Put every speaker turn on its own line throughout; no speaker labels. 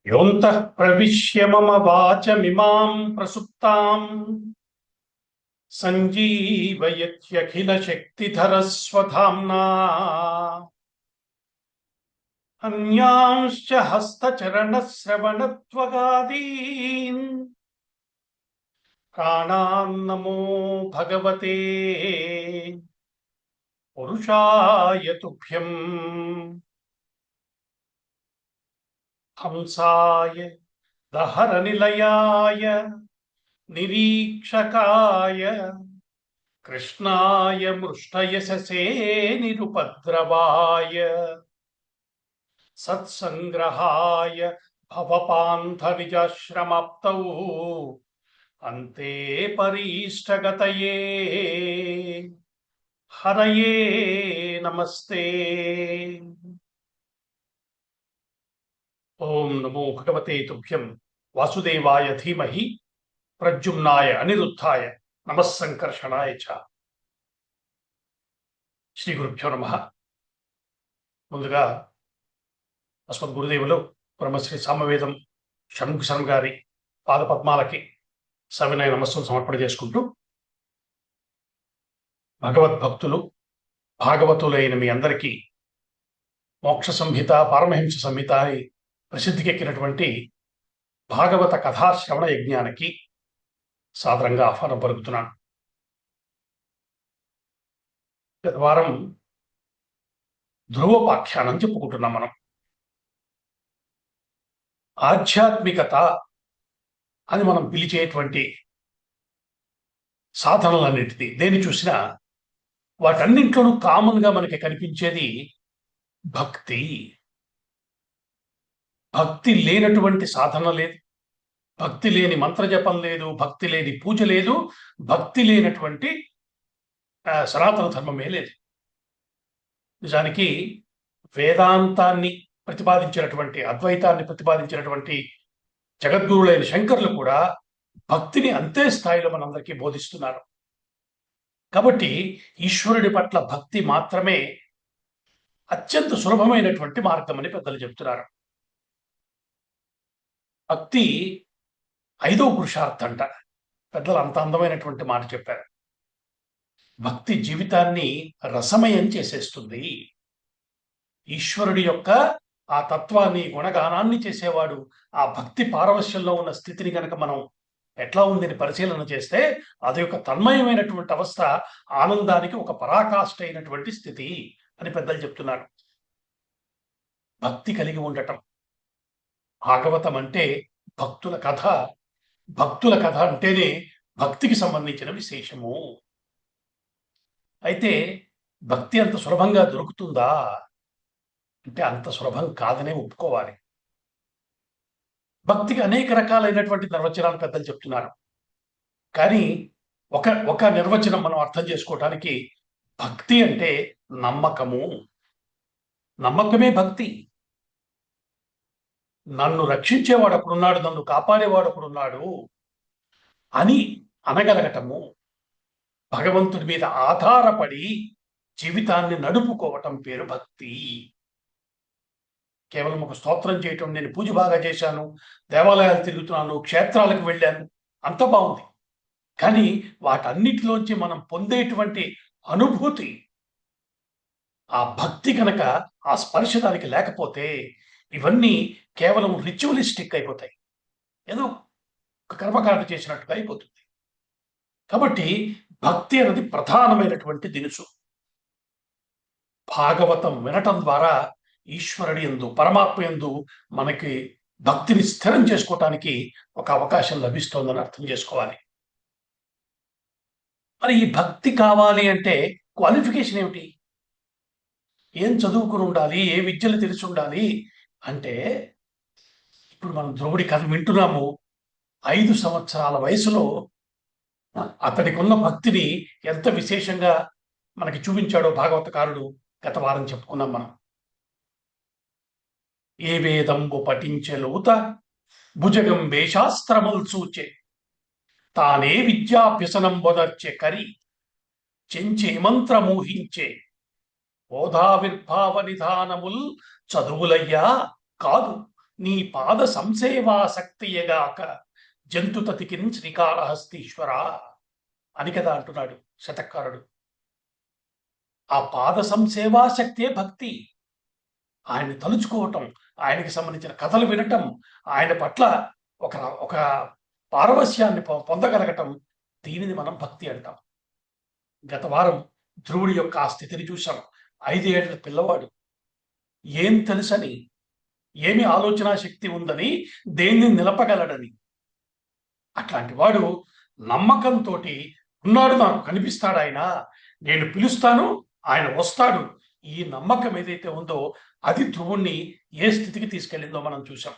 योऽन्तः प्रविश्य मम वाचमिमां प्रसुप्तां सञ्जीवयत्यखिलशक्तिधरस्वधाम्ना अन्यांश्च हस्तचरणश्रवणत्वगादीन् प्राणान्नमो भगवते पुरुषाय तुभ्यम्। हंसाय दहरनिलयाय निरीक्षकाय कृष्णाय मृष्टयशसे निरुपद्रवाय सत्संग्रहाय भवपान्थनिजाश्रमाप्तौ अन्ते परीष्टगतये हरये नमस्ते। ओम नमो भगवते तुभ्यं वासुदेवाय धीमहि प्रद्युम्नाय अनिरुद्धाय नमः संकर्षणाय च। శ్రీ గురుభ్యో నమః. ముందుగా అస్మద్ గురుదేవులు బ్రహ్మశ్రీ సామవేదం షణ్ముఖ శర్మ గారి పాదపద్మాలకి సవినయ నమస్సులు సమర్పణ చేసుకుంటూ, భగవద్భక్తులు భాగవతులైన మీ అందరికీ మోక్ష సంహిత పారమహింస సంహిత అని ప్రసిద్ధికెక్కినటువంటి భాగవత కథాశ్రవణ యజ్ఞానికి సాదరంగా ఆహ్వానం పలుకుతున్నాను. గత వారం ధ్రువోపాఖ్యానం చెప్పుకుంటున్నాం మనం. ఆధ్యాత్మికత అని మనం పిలిచేటువంటి సాధనలన్నిటిది దేని చూసినా వాటన్నింట్లోనూ కామన్గా మనకి కనిపించేది భక్తి. భక్తి లేనటువంటి సాధన లేదు, భక్తి లేని మంత్రజపం లేదు, భక్తి లేని పూజ లేదు, భక్తి లేనటువంటి సనాతన ధర్మమే లేదు. నిజానికి వేదాంతాన్ని ప్రతిపాదించినటువంటి, అద్వైతాన్ని ప్రతిపాదించినటువంటి జగద్గురులైన శంకరులు కూడా భక్తిని అంతే స్థాయిలో మనందరికీ బోధిస్తున్నారు. కాబట్టి ఈశ్వరుడి పట్ల భక్తి మాత్రమే అత్యంత సులభమైనటువంటి మార్గం అని పెద్దలు చెప్తున్నారు. భక్తి 5వ పురుషార్థం అంట. పెద్దలు అంత అందమైనటువంటి మాట చెప్పారు. భక్తి జీవితాన్ని రసమయం చేసేస్తుంది. ఈశ్వరుడి యొక్క ఆ తత్వాన్ని, గుణగానాన్ని చేసేవాడు ఆ భక్తి పారవశ్యంలో ఉన్న స్థితిని కనుక మనం ఎట్లా ఉందని పరిశీలన చేస్తే అది ఒక తన్మయమైనటువంటి అవస్థ, ఆనందానికి ఒక పరాకాష్ఠ అయినటువంటి స్థితి అని పెద్దలు చెప్తున్నారు. భక్తి కలిగి ఉండటం. భాగవతం అంటే భక్తుల కథ. భక్తుల కథ అంటేనే భక్తికి సంబంధించిన విశేషము. అయితే భక్తి అంత సులభంగా దొరుకుతుందా అంటే అంత సులభం కాదనే ఒప్పుకోవాలి. భక్తికి అనేక రకాలైనటువంటి నిర్వచనాలు పెద్దలు చెప్తున్నారు. కానీ ఒక నిర్వచనం మనం అర్థం చేసుకోవటానికి, భక్తి అంటే నమ్మకము. నమ్మకమే భక్తి. నన్ను రక్షించేవాడు ఒకడున్నాడు, నన్ను కాపాడేవాడు ఒకడున్నాడు అని అనగలగటము. భగవంతుడి మీద ఆధారపడి జీవితాన్ని నడుపుకోవటం పేరు భక్తి. కేవలం ఒక స్తోత్రం చేయటం, నేను పూజ బాగా చేశాను, దేవాలయాలు తిరుగుతున్నాను, క్షేత్రాలకు వెళ్ళాను, అంత బాగుంది. కానీ వాటన్నిటిలోంచి మనం పొందేటువంటి అనుభూతి, ఆ భక్తి కనుక ఆ స్పర్శ దానికి లేకపోతే ఇవన్నీ కేవలం రిచువలిస్టిక్ అయిపోతాయి, ఏదో ఒక కర్మకాండ చేసినట్టుగా అయిపోతుంది. కాబట్టి భక్తి అనేది ప్రధానమైనటువంటి దినుసు. భాగవతం వినటం ద్వారా ఈశ్వరుడి యందు, పరమాత్మ యందు మనకి భక్తిని స్థిరం చేసుకోవటానికి ఒక అవకాశం లభిస్తోందని అర్థం చేసుకోవాలి. మరి ఈ భక్తి కావాలి అంటే క్వాలిఫికేషన్ ఏమిటి? ఏం చదువుకుని ఉండాలి, ఏ విద్యలు తెలిసి ఉండాలి అంటే, ఇప్పుడు మనం ధ్రువుడి కథ వింటున్నాము. 5 సంవత్సరాల వయసులో అతడికి ఉన్న భక్తిని ఎంత విశేషంగా మనకి చూపించాడో భాగవతకారుడు గత వారం చెప్పుకున్నాం మనం. ఏ వేదంబు పఠించె లోత భుజగం వేశాస్త్రముల్ సూచే తానే విద్యాభ్యసనం బొదర్చె కరి చెంచే మంత్రమూహించే బోధావిర్భావ నిధానముల్ చదువులయ్యా కాదు నీ పాద సంసేవాసక్తియగాక జంతుతతికిన్ శ్రీకాళహస్తీశ్వర అని కదా అంటున్నాడు శతకారుడు. ఆ పాద సంసేవాశక్తే భక్తి. ఆయన తలుచుకోవటం, ఆయనకి సంబంధించిన కథలు వినటం, ఆయన పట్ల ఒక ఒక పారవస్యాన్ని పొందగలగటం, దీనిని మనం భక్తి అంటాం. గత వారం ధ్రువుడి యొక్క ఆ స్థితిని చూశాం. 5 ఏళ్ల పిల్లవాడు ఏం తెలుసని, ఏమి ఆలోచన శక్తి ఉందని, దేన్ని నిలపగలడని. అట్లాంటి వాడు నమ్మకంతో ఉన్నాడు, నాకు కనిపిస్తాడు ఆయన, నేను పిలుస్తాను ఆయన వస్తాడు, ఈ నమ్మకం ఏదైతే ఉందో అది ధ్రువుణ్ణి ఏ స్థితికి తీసుకెళ్ళిందో మనం చూసాం.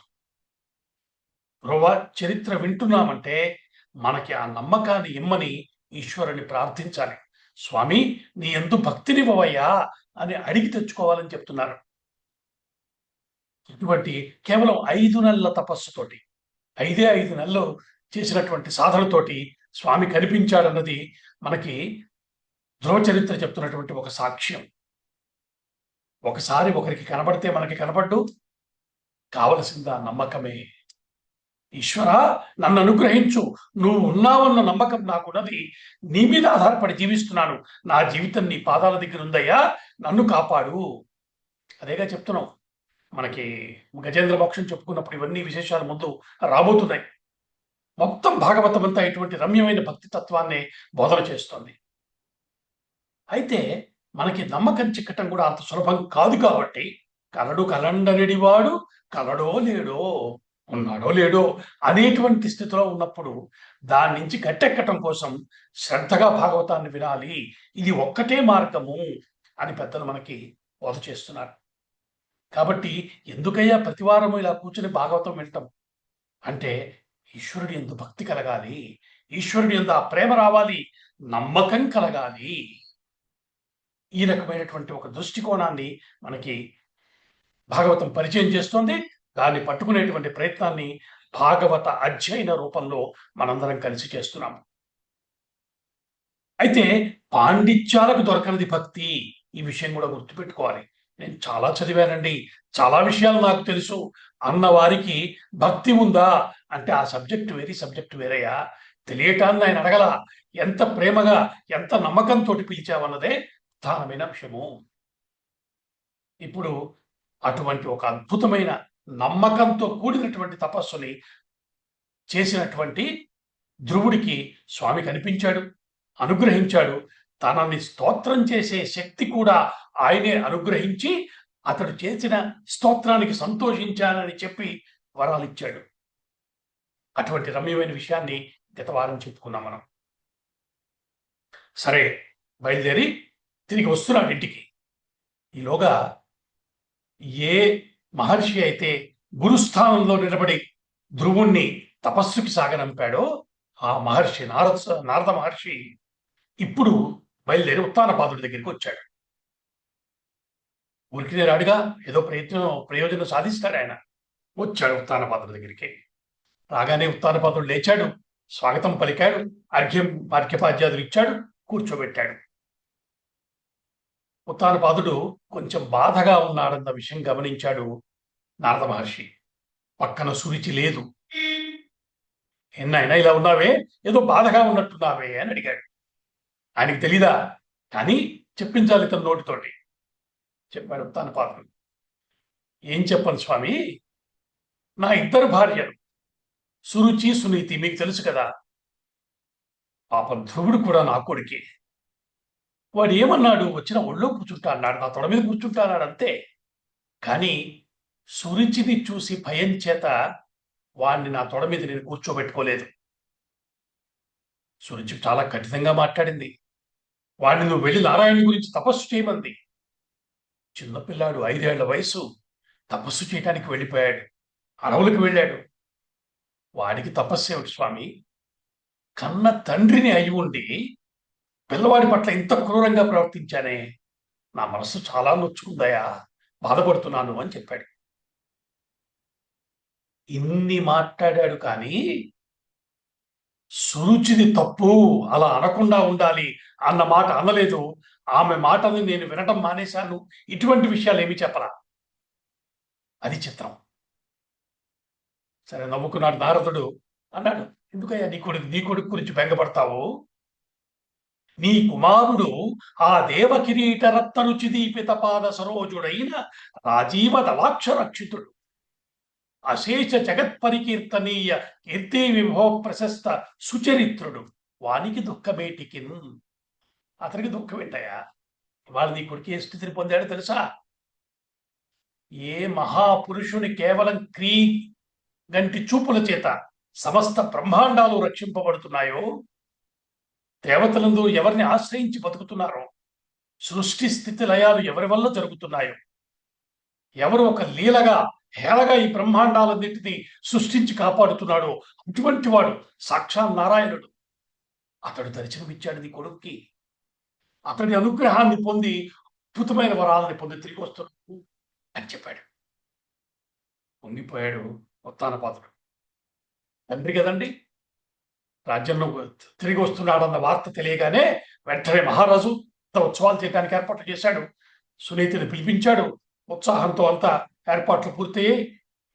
ధ్రువ చరిత్ర వింటున్నామంటే మనకి ఆ నమ్మకాన్ని ఇమ్మని ఈశ్వరుని ప్రార్థించాలి. స్వామి నీ యందు భక్తినివ్వవయ్యా అని అడిగి తెచ్చుకోవాలని చెప్తున్నారు. ఇటువంటి కేవలం 5 నెలల తపస్సుతోటి, 5 నెలలు చేసినటువంటి సాధనతోటి స్వామి కనిపించాడన్నది మనకి ధ్రువ చరిత్ర చెప్తున్నటువంటి ఒక సాక్ష్యం. ఒకసారి ఒకరికి కనబడితే మనకి కనబడ్డు, కావలసింది ఆ నమ్మకమే. ఈశ్వర నన్ను అనుగ్రహించు, నువ్వు ఉన్నావన్న నమ్మకం నాకున్నది, నీ మీద ఆధారపడి జీవిస్తున్నాను, నా జీవితం నీ పాదాల దగ్గర ఉందయ్యా, నన్ను కాపాడు. అదేగా చెప్తున్నాం. మనకి గజేంద్ర మోక్షం చెప్పుకున్నప్పుడు ఇవన్నీ విశేషాలు ముందు రాబోతున్నాయి. మొత్తం భాగవతం అంతా ఇటువంటి రమ్యమైన భక్తి తత్వాన్ని బోధన చేస్తోంది. అయితే మనకి నమ్మకం చిక్కటం కూడా అంత సులభం కాదు కాబట్టి, కలడు కలండనిడివాడు కలడో లేడో, ఉన్నాడో లేడో అనేటువంటి స్థితిలో ఉన్నప్పుడు దాని నుంచి గట్టెక్కటం కోసం శ్రద్ధగా భాగవతాన్ని వినాలి, ఇది ఒక్కటే మార్గము అని పెద్దలు మనకి బోధ చేస్తున్నారు. కాబట్టి ఎందుకయ్యా ప్రతివారము ఇలా కూర్చుని భాగవతం వింటాం అంటే, ఈశ్వరుడి యందు భక్తి కలగాలి, ఈశ్వరుడి యందు ఆ ప్రేమ రావాలి, నమ్మకం కలగాలి. ఈ రకమైనటువంటి ఒక దృష్టికోణాన్ని మనకి భాగవతం పరిచయం చేస్తోంది. దాన్ని పట్టుకునేటువంటి ప్రయత్నాన్ని భాగవత అధ్యయన రూపంలో మనందరం కలిసి చేస్తున్నాం. అయితే పాండిత్యాలకు దొరకనిది భక్తి, ఈ విషయం కూడా గుర్తుపెట్టుకోవాలి. నేను చాలా చదివానండి, చాలా విషయాలు నాకు తెలుసు అన్న వారికి భక్తి ఉందా అంటే ఆ సబ్జెక్టు వేరే, సబ్జెక్టు వేరయ్యా. తెలియటాన్ని ఆయన అడగల, ఎంత ప్రేమగా ఎంత నమ్మకంతో పిలిచావన్నదే ప్రధానమైన విషయము. ఇప్పుడు అటువంటి ఒక అద్భుతమైన నమ్మకంతో కూడినటువంటి తపస్సుని చేసినటువంటి ధ్రువుడికి స్వామి కనిపించాడు, అనుగ్రహించాడు. తనని స్తోత్రం చేసే శక్తి కూడా ఆయనే అనుగ్రహించి అతడు చేసిన స్తోత్రానికి సంతోషించానని చెప్పి వరాలు ఇచ్చాడు. అటువంటి రమ్యమైన విషయాన్ని గత వారం చెప్పుకున్నాం మనం. సరే, బయలుదేరి తిరిగి వస్తున్నాడు ఇంటికి. ఈలోగా ఏ మహర్షి అయితే గురుస్థానంలో నిలబడి ధ్రువుణ్ణి తపస్సుకి సాగనంపాడో ఆ మహర్షి నారద మహర్షి ఇప్పుడు బయలుదేరి ఉత్తానపాదుడి దగ్గరికి వచ్చాడు. ఉరికినే రాడుగా, ఏదో ప్రయోజనం సాధిస్తాడు ఆయన. వచ్చాడు ఉత్తానపాదుడి దగ్గరికి. రాగానే ఉత్తానపాదుడు లేచాడు, స్వాగతం పలికాడు, అర్ఘ్యపాద్యాదులు ఇచ్చాడు, కూర్చోబెట్టాడు. ఉత్తానపాదుడు కొంచెం బాధగా ఉన్నాడన్న విషయం గమనించాడు నారద మహర్షి. పక్కన సురుచి లేదు. ఎన్నైనా ఇలా ఉన్నావే, ఏదో బాధగా ఉన్నట్టున్నావే అని అడిగాడు. ఆయనకి తెలీదా, కానీ చెప్పించాలి తన నోటితోటి. చెప్పాడు ఉత్తానపాదుడు. ఏం చెప్పను స్వామి, నా 2 భార్యలు సురుచి సునీతి మీకు తెలుసు కదా. పాపం ధ్రువుడు కూడా నా కొడుకే. వాడు ఏమన్నాడు, వచ్చిన ఒళ్ళో కూర్చుంటా అన్నాడు, నా తొడ మీద కూర్చుంటా అన్నాడు అంతే. కానీ సురుచిని చూసి భయం చేత వాడిని నా తొడ మీద నేను కూర్చోబెట్టుకోలేదు. సురుచి చాలా కఠినంగా మాట్లాడింది. వాడిని నువ్వు వెళ్ళి నారాయణ గురించి తపస్సు చేయమంది. చిన్నపిల్లాడు, 5 ఏళ్ల వయసు, తపస్సు చేయటానికి వెళ్ళిపోయాడు, అడవులకు వెళ్ళాడు. వాడికి తపస్సు ఏమిటి స్వామి, కన్న తండ్రిని అయి ఉండి పిల్లవాడి పట్ల ఇంత క్రూరంగా ప్రవర్తించానే, నా మనస్సు చాలా నొచ్చుకుందయా, బాధపడుతున్నాను అని చెప్పాడు. ఇన్ని మాట్లాడాడు కానీ సురుచిది తప్పు, అలా అనకుండా ఉండాలి అన్న మాట అనలేదు. ఆమె మాటని నేను వినటం మానేశాను. ఇటువంటి విషయాలు ఏమి చెప్పరా. అది చిత్రం. సరే నవ్వుకున్నాడు నారదుడు. అన్నాడు, ఎందుకయ్యా నీ కొడుకు గురించి బెంగపడతావు? నీ కుమారుడు ఆ దేవకిరీట రత్న రుచి దీపిత పాద సరోజుడైన రాజీవ దళాక్షరక్షితుడు, అశేష జగత్పరికీర్తనీయ కీర్తి విభవ ప్రశస్త సుచరిత్రుడు. వానికి దుఃఖమేటికిన్. అతనికి దుఃఖం ఏంటయ్యా? ఇవాళ నీ కొడుకు ఏ స్థితిని పొందాడో తెలుసా? ఏ మహాపురుషుని కేవలం గంటి చూపుల చేత సమస్త బ్రహ్మాండాలు రక్షింపబడుతున్నాయో, దేవతలందు ఎవరిని ఆశ్రయించి బతుకుతున్నారో, సృష్టి స్థితి లయాలు ఎవరి వల్ల జరుగుతున్నాయో, ఎవరు ఒక లీలగా హేళగా ఈ బ్రహ్మాండాలన్నింటినీ సృష్టించి కాపాడుతున్నాడో అటువంటి వాడు సాక్షాత్ నారాయణుడు. అతడు దర్శనమిచ్చాడు నీ కొడుక్కి. అతడి అనుగ్రహాన్ని పొంది అద్భుతమైన వరాలని పొంది తిరిగి వస్తున్నాడు అని చెప్పాడు. పొంగిపోయాడు ఉత్తానపాదుడు. తండ్రి కదండి, రాజ్యంలో తిరిగి వస్తున్నాడన్న వార్త తెలియగానే వెంటనే మహారాజు ఉత్సవాలు చేయడానికి ఏర్పాట్లు చేశాడు. సునీతిని పిలిపించాడు. ఉత్సాహంతో అంతా ఏర్పాట్లు పూర్తయ్యి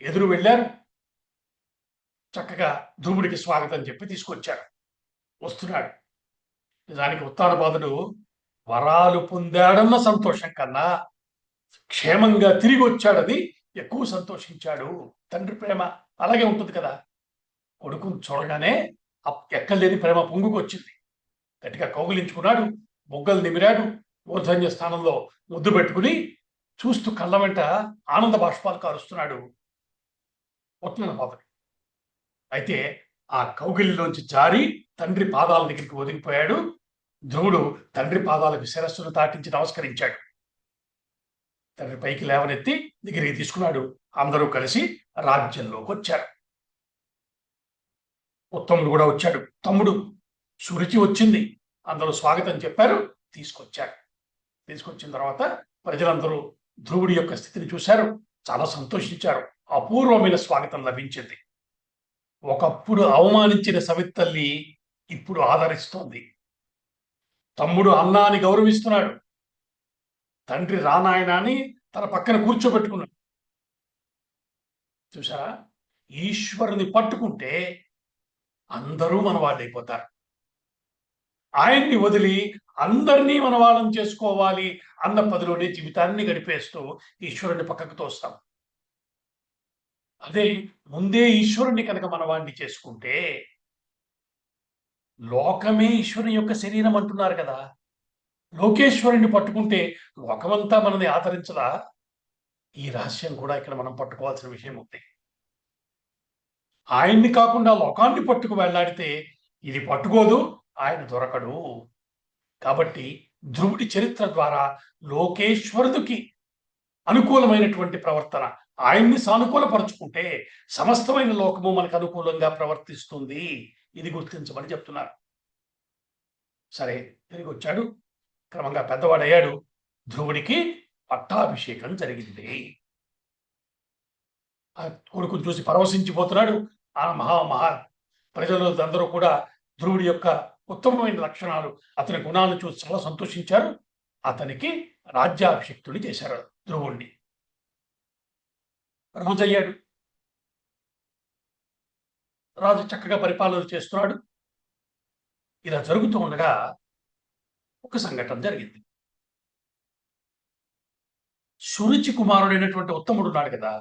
ఎదురు వెళ్ళారు. చక్కగా ధ్రువుడికి స్వాగతం చెప్పి తీసుకొచ్చారు. వస్తున్నాడు. నిజానికి ఉత్తానపాదుడు వరాలు పొందాడన్న సంతోషం కన్నా క్షేమంగా తిరిగి వచ్చాడని ఎక్కువ సంతోషించాడు. తండ్రి ప్రేమ అలాగే ఉంటుంది కదా. కొడుకును చూడగానే ఎక్కలేని ప్రేమ పొంగుకొచ్చింది. గట్టిగా కౌగిలించుకున్నాడు, మొగ్గలు నిమిరాడు, మూర్ధన్య స్థానంలో ముద్దు పెట్టుకుని చూస్తూ కళ్ళ వెంట ఆనంద బాష్పాలు కారుస్తున్నాడు ఉత్తానపాదుడు. అయితే ఆ కౌగిలిలోంచి జారి తండ్రి పాదాల దగ్గరికి ఒదిగిపోయాడు. ధ్రువుడు తండ్రి పాదాలకు శిరస్సును తాటించి నమస్కరించాడు. తండ్రి పైకి లేవనెత్తి దగ్గరికి తీసుకున్నాడు. అందరూ కలిసి రాజ్యంలోకి వచ్చారు. ఉత్తముడు కూడా వచ్చాడు. తమ్ముడు సురుచి వచ్చింది. అందరూ స్వాగతం చెప్పారు, తీసుకొచ్చారు. తీసుకొచ్చిన తర్వాత ప్రజలందరూ ధ్రువుడి యొక్క స్థితిని చూశారు, చాలా సంతోషించారు. అపూర్వమైన స్వాగతం లభించింది. ఒకప్పుడు అవమానించిన సవితల్లి ఇప్పుడు ఆదరిస్తోంది. తమ్ముడు అన్నాని గౌరవిస్తున్నాడు. తండ్రి రానాయనాన్ని తన పక్కన కూర్చోబెట్టుకున్నాడు. చూసారా, ఈశ్వరుని పట్టుకుంటే అందరూ మన వాళ్ళైపోతారు. ఆయన్ని వదిలి అందరినీ మన వాళ్ళని చేసుకోవాలి అన్న పదిలోనే జీవితాన్ని గడిపేస్తూ ఈశ్వరుని పక్కకు తోస్తాం. అదే ముందే ఈశ్వరుని కనుక మన వాడిని చేసుకుంటే, లోకమే ఈశ్వరుని యొక్క శరీరం అంటున్నారు కదా, లోకేశ్వరుని పట్టుకుంటే లోకమంతా మనని ఆదరించదా? ఈ రహస్యం కూడా ఇక్కడ మనం పట్టుకోవాల్సిన విషయం ఉంది. ఆయన్ని కాకుండా లోకాన్ని పట్టుకు వెళ్లాడితే ఇది పట్టుకోదు, ఆయన దొరకడు. కాబట్టి ధ్రువుడి చరిత్ర ద్వారా లోకేశ్వరుడికి అనుకూలమైనటువంటి ప్రవర్తన, ఆయన్ని సానుకూలపరుచుకుంటే సమస్తమైన లోకము మనకు అనుకూలంగా ప్రవర్తిస్తుంది. ఇది గుర్తించమని చెప్తున్నారు. సరే, తిరిగి వచ్చాడు. క్రమంగా పెద్దవాడయ్యాడు. ధ్రువుడికి పట్టాభిషేకం జరిగింది. ఆ కొడుకును చూసి పరవశించిపోతున్నాడు. ఆ మహా ప్రజలు అందరూ కూడా ధ్రువుడి యొక్క ఉత్తమమైన లక్షణాలు, అతని గుణాలను చూసి చాలా సంతోషించారు. అతనికి రాజ్యాభిషిక్తుడి చేశారు ధ్రువుణ్ణి. రాజు అయ్యాడు. రాజు చక్కగా పరిపాలన చేస్తున్నాడు. ఇలా జరుగుతూ ఉండగా ఒక సంఘటన జరిగింది. సురుచి కుమారుడైనటువంటి ఉత్తముడు ఉన్నాడు కదా,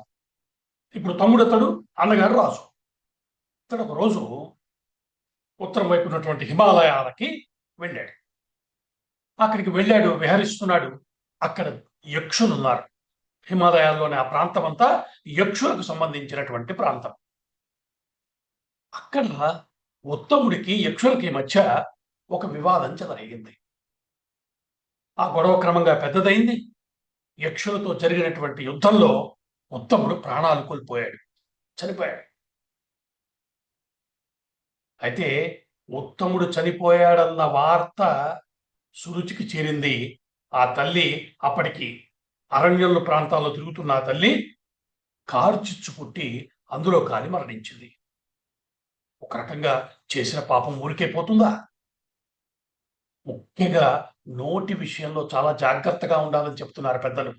ఇప్పుడు తమ్ముడు అతడు, అన్నగారు రాజు. ఇతడు ఒక రోజు ఉత్తరం వైపు ఉన్నటువంటి హిమాలయాలకి వెళ్ళాడు. అక్కడికి వెళ్ళాడు, విహరిస్తున్నాడు. అక్కడ యక్షులు ఉన్నారు. హిమాలయాల్లోని ఆ ప్రాంతం అంతా యక్షులకు సంబంధించినటువంటి ప్రాంతం. అక్కడ ఉత్తముడికి యక్షులకి మధ్య ఒక వివాదం చెలరేగింది. ఆ గొడవ క్రమంగా పెద్దదైంది. యక్షులతో జరిగినటువంటి యుద్ధంలో ఉత్తముడు ప్రాణాలు కోల్పోయాడు, చనిపోయాడు. అయితే ఉత్తముడు చనిపోయాడన్న వార్త సురుచికి చేరింది. ఆ తల్లి అప్పటికి అరణ్యంలో ప్రాంతాల్లో తిరుగుతున్న ఆ తల్లి కార్చిచ్చు పుట్టి అందులో కాలి మరణించింది. ఒక రకంగా చేసిన పాపం ఊరికే పోతుందా? ముఖ్యంగా నోటి విషయంలో చాలా జాగ్రత్తగా ఉండాలని చెప్తున్నారు పెద్దలు.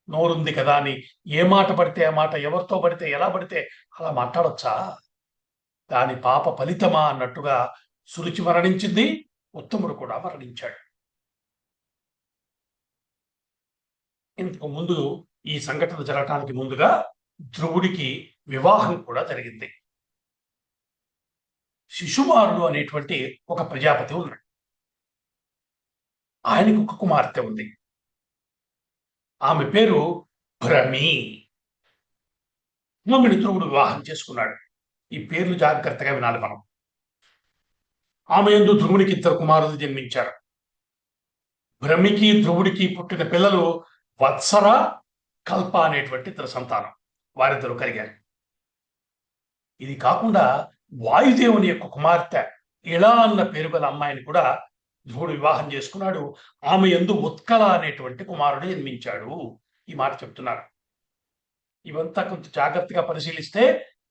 నోరుంది కదా అని ఏ మాట పడితే ఆ మాట, ఎవరితో పడితే ఎలా పడితే అలా మాట్లాడొచ్చా? దాని పాప ఫలితమా అన్నట్టుగా సురుచి మరణించింది, ఉత్తముడు కూడా మరణించాడు. ఇంతకు ముందు ఈ సంఘటన జరగటానికి ముందుగా ధ్రువుడికి వివాహం కూడా జరిగింది. శిశుమారుడు అనేటువంటి ఒక ప్రజాపతి ఉన్నాడు. ఆయనకు ఒక కుమార్తె ఉంది. ఆమె పేరు భ్రమి. ఆమెను ధ్రువుడు వివాహం చేసుకున్నాడు. ఈ పేర్లు జాగ్రత్తగా వినాలి మనం. ఆమె యందు ధ్రువునికి 2 కుమారులు జన్మించారు. భ్రమికి ధ్రువుడికి పుట్టిన పిల్లలు వత్సర, కల్ప అనేటువంటి 2 సంతానం. వారిద్దరు కలిగారు. ఇది కాకుండా వాయుదేవుని యొక్క కుమార్తె ఇలా అన్న పేరు గల అమ్మాయిని కూడా ధ్రువుడు వివాహం చేసుకున్నాడు. ఆమె యందు ఉత్కల అనేటువంటి కుమారుడు జన్మించాడు. ఈ మాట చెప్తున్నారు. ఇవంతా కొంచెం జాగ్రత్తగా పరిశీలిస్తే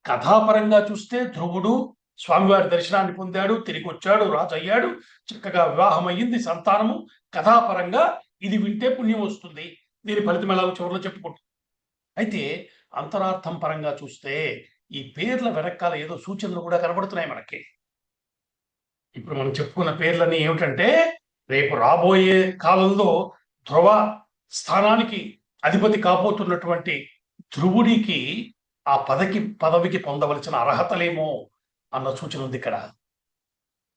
కథాపరంగా చూస్తే ధ్రువుడు స్వామివారి దర్శనాన్ని పొందాడు, తిరిగి వచ్చాడు, రాజు అయ్యాడు, చక్కగా వివాహం అయ్యింది, సంతానము. కథాపరంగా ఇది వింటే పుణ్యం వస్తుంది. దీని ఫలితం ఎలాగో చివరిలో చెప్పుకుంటాం. అయితే అంతరార్థం పరంగా చూస్తే ఈ పేర్ల వెనకాల ఏదో సూచనలు కూడా కనబడుతున్నాయి మనకి. ఇప్పుడు మనం చెప్పుకున్న పేర్లన్నీ ఏమిటంటే రేపు రాబోయే కాలంలో ధ్రువ స్థానానికి అధిపతి కాబోతున్నటువంటి ధ్రువుడికి ఆ పదవికి పొందవలసిన అర్హతలేమో అన్న సూచన ఉంది ఇక్కడ.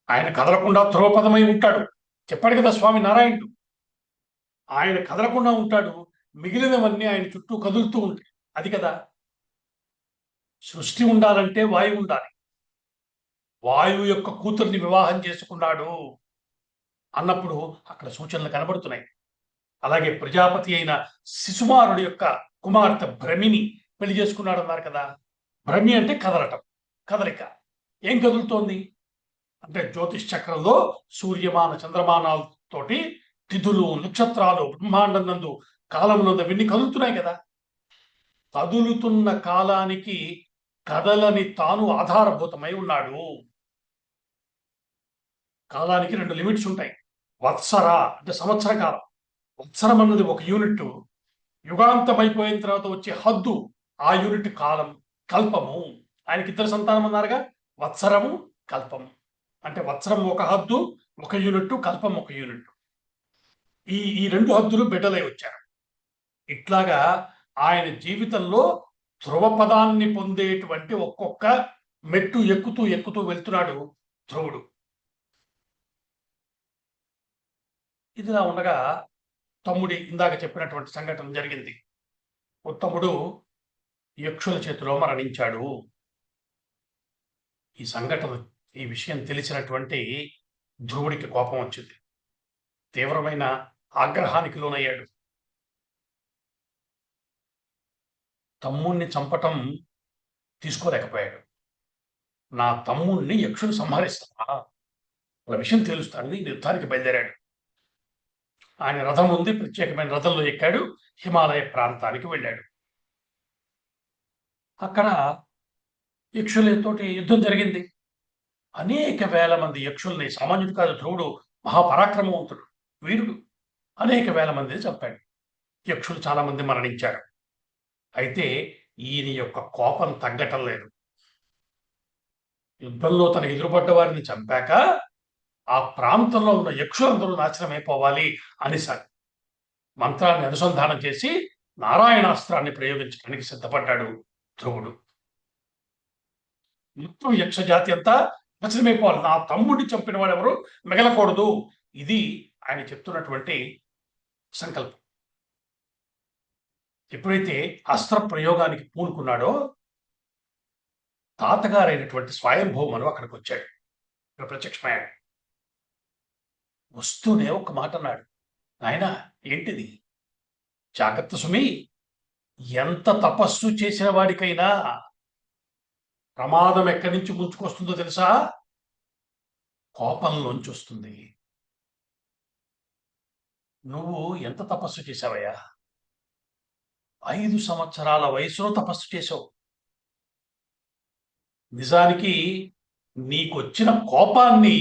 ఆయన కదలకుండా ధ్రువపదమై ఉంటాడు. చెప్పాడు కదా స్వామి నారాయణుడు. ఆయన కదలకుండా ఉంటాడు, మిగిలినవన్నీ ఆయన చుట్టూ కదులుతూ ఉంటాయి. అది కదా సృష్టి ఉండాలంటే వాయువు ఉండాలి. వాయువు యొక్క కూతుర్ని వివాహం చేసుకున్నాడు అన్నప్పుడు అక్కడ సూచనలు కనబడుతున్నాయి. అలాగే ప్రజాపతి అయిన శిశుమారుడి యొక్క కుమార్తె భ్రమిని పెళ్లి చేసుకున్నాడు అన్నారు కదా. భ్రమి అంటే కదలటం, కదలిక. ఏం కదులుతోంది అంటే జ్యోతిష్ చక్రంలో సూర్యమాన చంద్రమానాలతోటి తిథులు, నక్షత్రాలు, బ్రహ్మాండం నందు, కాలమునందు అవన్నీ కదులుతున్నాయి కదా. కదులుతున్న కాలానికి కదలని తాను ఆధారభూతమై ఉన్నాడు. కాలానికి 2 లిమిట్స్ ఉంటాయి. వత్సర అంటే సంవత్సర కాలం. వత్సరం అన్నది ఒక యూనిట్. యుగాంతం అయిపోయిన తర్వాత వచ్చే హద్దు ఆ యూనిట్ కాలం. కల్పము. ఆయనకి 2 సంతానం అన్నారుగా, వత్సరము, కల్పము. అంటే వత్సరం ఒక హద్దు, ఒక యూనిట్, కల్పం ఒక యూనిట్. ఈ 2 హద్దులు బిడ్డలై వచ్చారు. ఇట్లాగా ఆయన జీవితంలో ధ్రువపదాన్ని పొందేటువంటి ఒక్కొక్క మెట్టు ఎక్కుతూ ఎక్కుతూ వెళ్తున్నాడు ధ్రువుడు. ఇదిలా ఉండగా తమ్ముడి ఇందాక చెప్పినటువంటి సంఘటన జరిగింది. ఉత్తముడు యక్షుల చేతిలో మరణించాడు. ఈ సంఘటన, ఈ విషయం తెలిసినటువంటి ధ్రువుడికి కోపం వచ్చింది. తీవ్రమైన ఆగ్రహానికి లోనయ్యాడు. తమ్ముణ్ణి చంపటం తీసుకోలేకపోయాడు. నా తమ్ముణ్ణి యక్షులు సంహరిస్తారా, ఒక విషయం తెలుస్తానని యుద్ధానికి బయలుదేరాడు. ఆయన రథం ఉంది, ప్రత్యేకమైన రథంలో ఎక్కాడు, హిమాలయ ప్రాంతానికి వెళ్ళాడు. అక్కడ యక్షులతోటి యుద్ధం జరిగింది. అనేక వేల మంది యక్షుల్ని, సామాన్యుడు కాదు ధ్రువుడు, మహాపరాక్రమవంతుడు, వీరుడు, అనేక వేల మందిని చంపాడు. యక్షులు చాలా మంది మరణించారు. అయితే ఈయన యొక్క కోపం తగ్గటం లేదు. యుద్ధంలో తన ఎదురుపడ్డ వారిని చంపాక ఆ ప్రాంతంలో ఉన్న యక్షులందరూ నాశనం అయిపోవాలి అని మంత్రాన్ని అనుసంధానం చేసి నారాయణాస్త్రాన్ని ప్రయోగించడానికి సిద్ధపడ్డాడు ధ్రువుడు. మొత్తం యక్ష జాతి అంతా నాశనమైపోవాలి, నా తమ్ముడిని చంపిన వాడు ఎవరు మిగలకూడదు. ఇది ఆయన చెప్తున్నటువంటి సంకల్పం. ఎప్పుడైతే అస్త్ర ప్రయోగానికి పూనుకున్నాడో తాతగారైనటువంటి స్వయంభూమను అక్కడికి వచ్చాడు, ఇక్కడ ప్రత్యక్షమయ్యాడు. వస్తూనే ఒక మాట అన్నాడు, నాయన ఏంటిది? జాగ్రత్త సుమి, ఎంత తపస్సు చేసిన వాడికైనా ప్రమాదం ఎక్కడి నుంచి ముంచుకొస్తుందో తెలుసా? కోపంలోంచి వస్తుంది. నువ్వు ఎంత తపస్సు చేశావయ్యా? 5 సంవత్సరాల వయసులో తపస్సు చేశావు. నిజానికి నీకొచ్చిన కోపాన్ని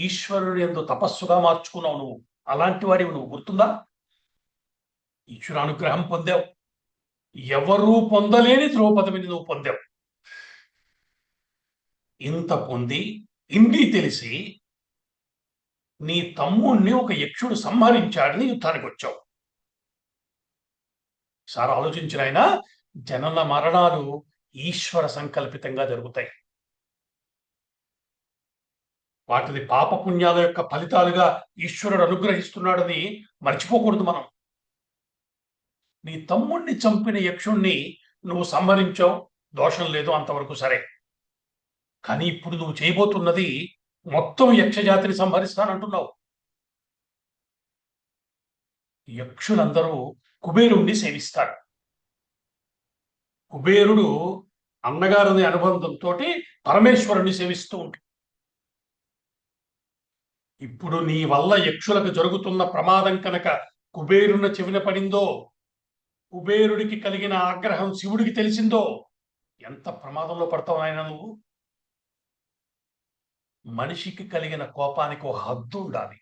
ఈశ్వరుడు యందు తపస్సుగా మార్చుకున్నావు నువ్వు. అలాంటి వాడివి నువ్వు, గుర్తుందా? ఈశ్వరానుగ్రహం పొందావు. ఎవరూ పొందలేని ద్రౌపదిని నువ్వు పొందావు. ఇంత పొంది ఇన్ని తెలిసి నీ తమ్ముణ్ణి ఒక యక్షుడు సంహరించాడని యుద్ధానికి వచ్చావు. సార్ ఆలోచించిన ఆయన, జనన మరణాలు ఈశ్వర సంకల్పితంగా జరుగుతాయి. వాటిని పాపపుణ్యాల యొక్క ఫలితాలుగా ఈశ్వరుడు అనుగ్రహిస్తున్నాడని మర్చిపోకూడదు మనం. నీ తమ్ముణ్ణి చంపిన యక్షుణ్ణి నువ్వు సంహరించావు, దోషం లేదు, అంతవరకు సరే. కానీ ఇప్పుడు నువ్వు చేయబోతున్నది మొత్తం యక్షజాతిని సంహరిస్తానంటున్నావు. యక్షులందరూ కుబేరుణ్ణి సేవిస్తారు. కుబేరుడు అన్నగారిని అనుబంధంతో పరమేశ్వరుణ్ణి సేవిస్తూ ఉంటాడు. ఇప్పుడు నీ వల్ల యక్షులకు జరుగుతున్న ప్రమాదం కనుక కుబేరుని చెవిన పడిందో, కుబేరుడికి కలిగిన ఆగ్రహం శివుడికి తెలిసిందో, ఎంత ప్రమాదంలో పడతావు నాయన నువ్వు. మనిషికి కలిగిన కోపానికి ఒక హద్దు ఉండాలి,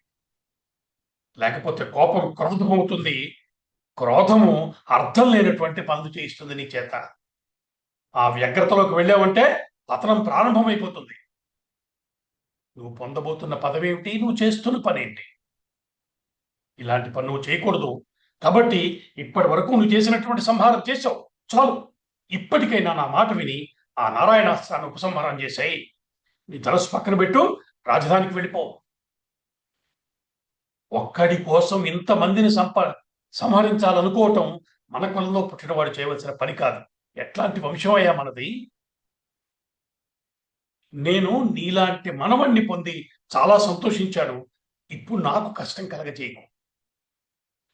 లేకపోతే కోపం క్రోధం అవుతుంది. క్రోధము అర్థం లేనటువంటి పనులు చేయిస్తుంది నీ చేత. ఆ వ్యగ్రతలోకి వెళ్ళావంటే పతనం ప్రారంభమైపోతుంది. నువ్వు పొందబోతున్న పదవి ఏమిటి, నువ్వు చేస్తున్న పని ఏంటి? ఇలాంటి పని నువ్వు చేయకూడదు. కాబట్టి ఇప్పటి వరకు నువ్వు చేసినటువంటి సంహారం చేసావు, చాలు. ఇప్పటికైనా నా మాట విని ఆ నారాయణాస్త్రాన్ని ఉపసంహారం చేశాయి. నీ ధనస్సు పక్కన పెట్టు, రాజధానికి వెళ్ళిపో. ఒక్కడి కోసం ఇంతమందిని సంహరించాలనుకోవటం మన కులంలో పుట్టినవాడు చేయవలసిన పని కాదు. ఎట్లాంటి వంశం అయ్యా మనది? నేను నీలాంటి మనవణ్ణి పొంది చాలా సంతోషించాను. ఇప్పుడు నాకు కష్టం కలగజేయకు.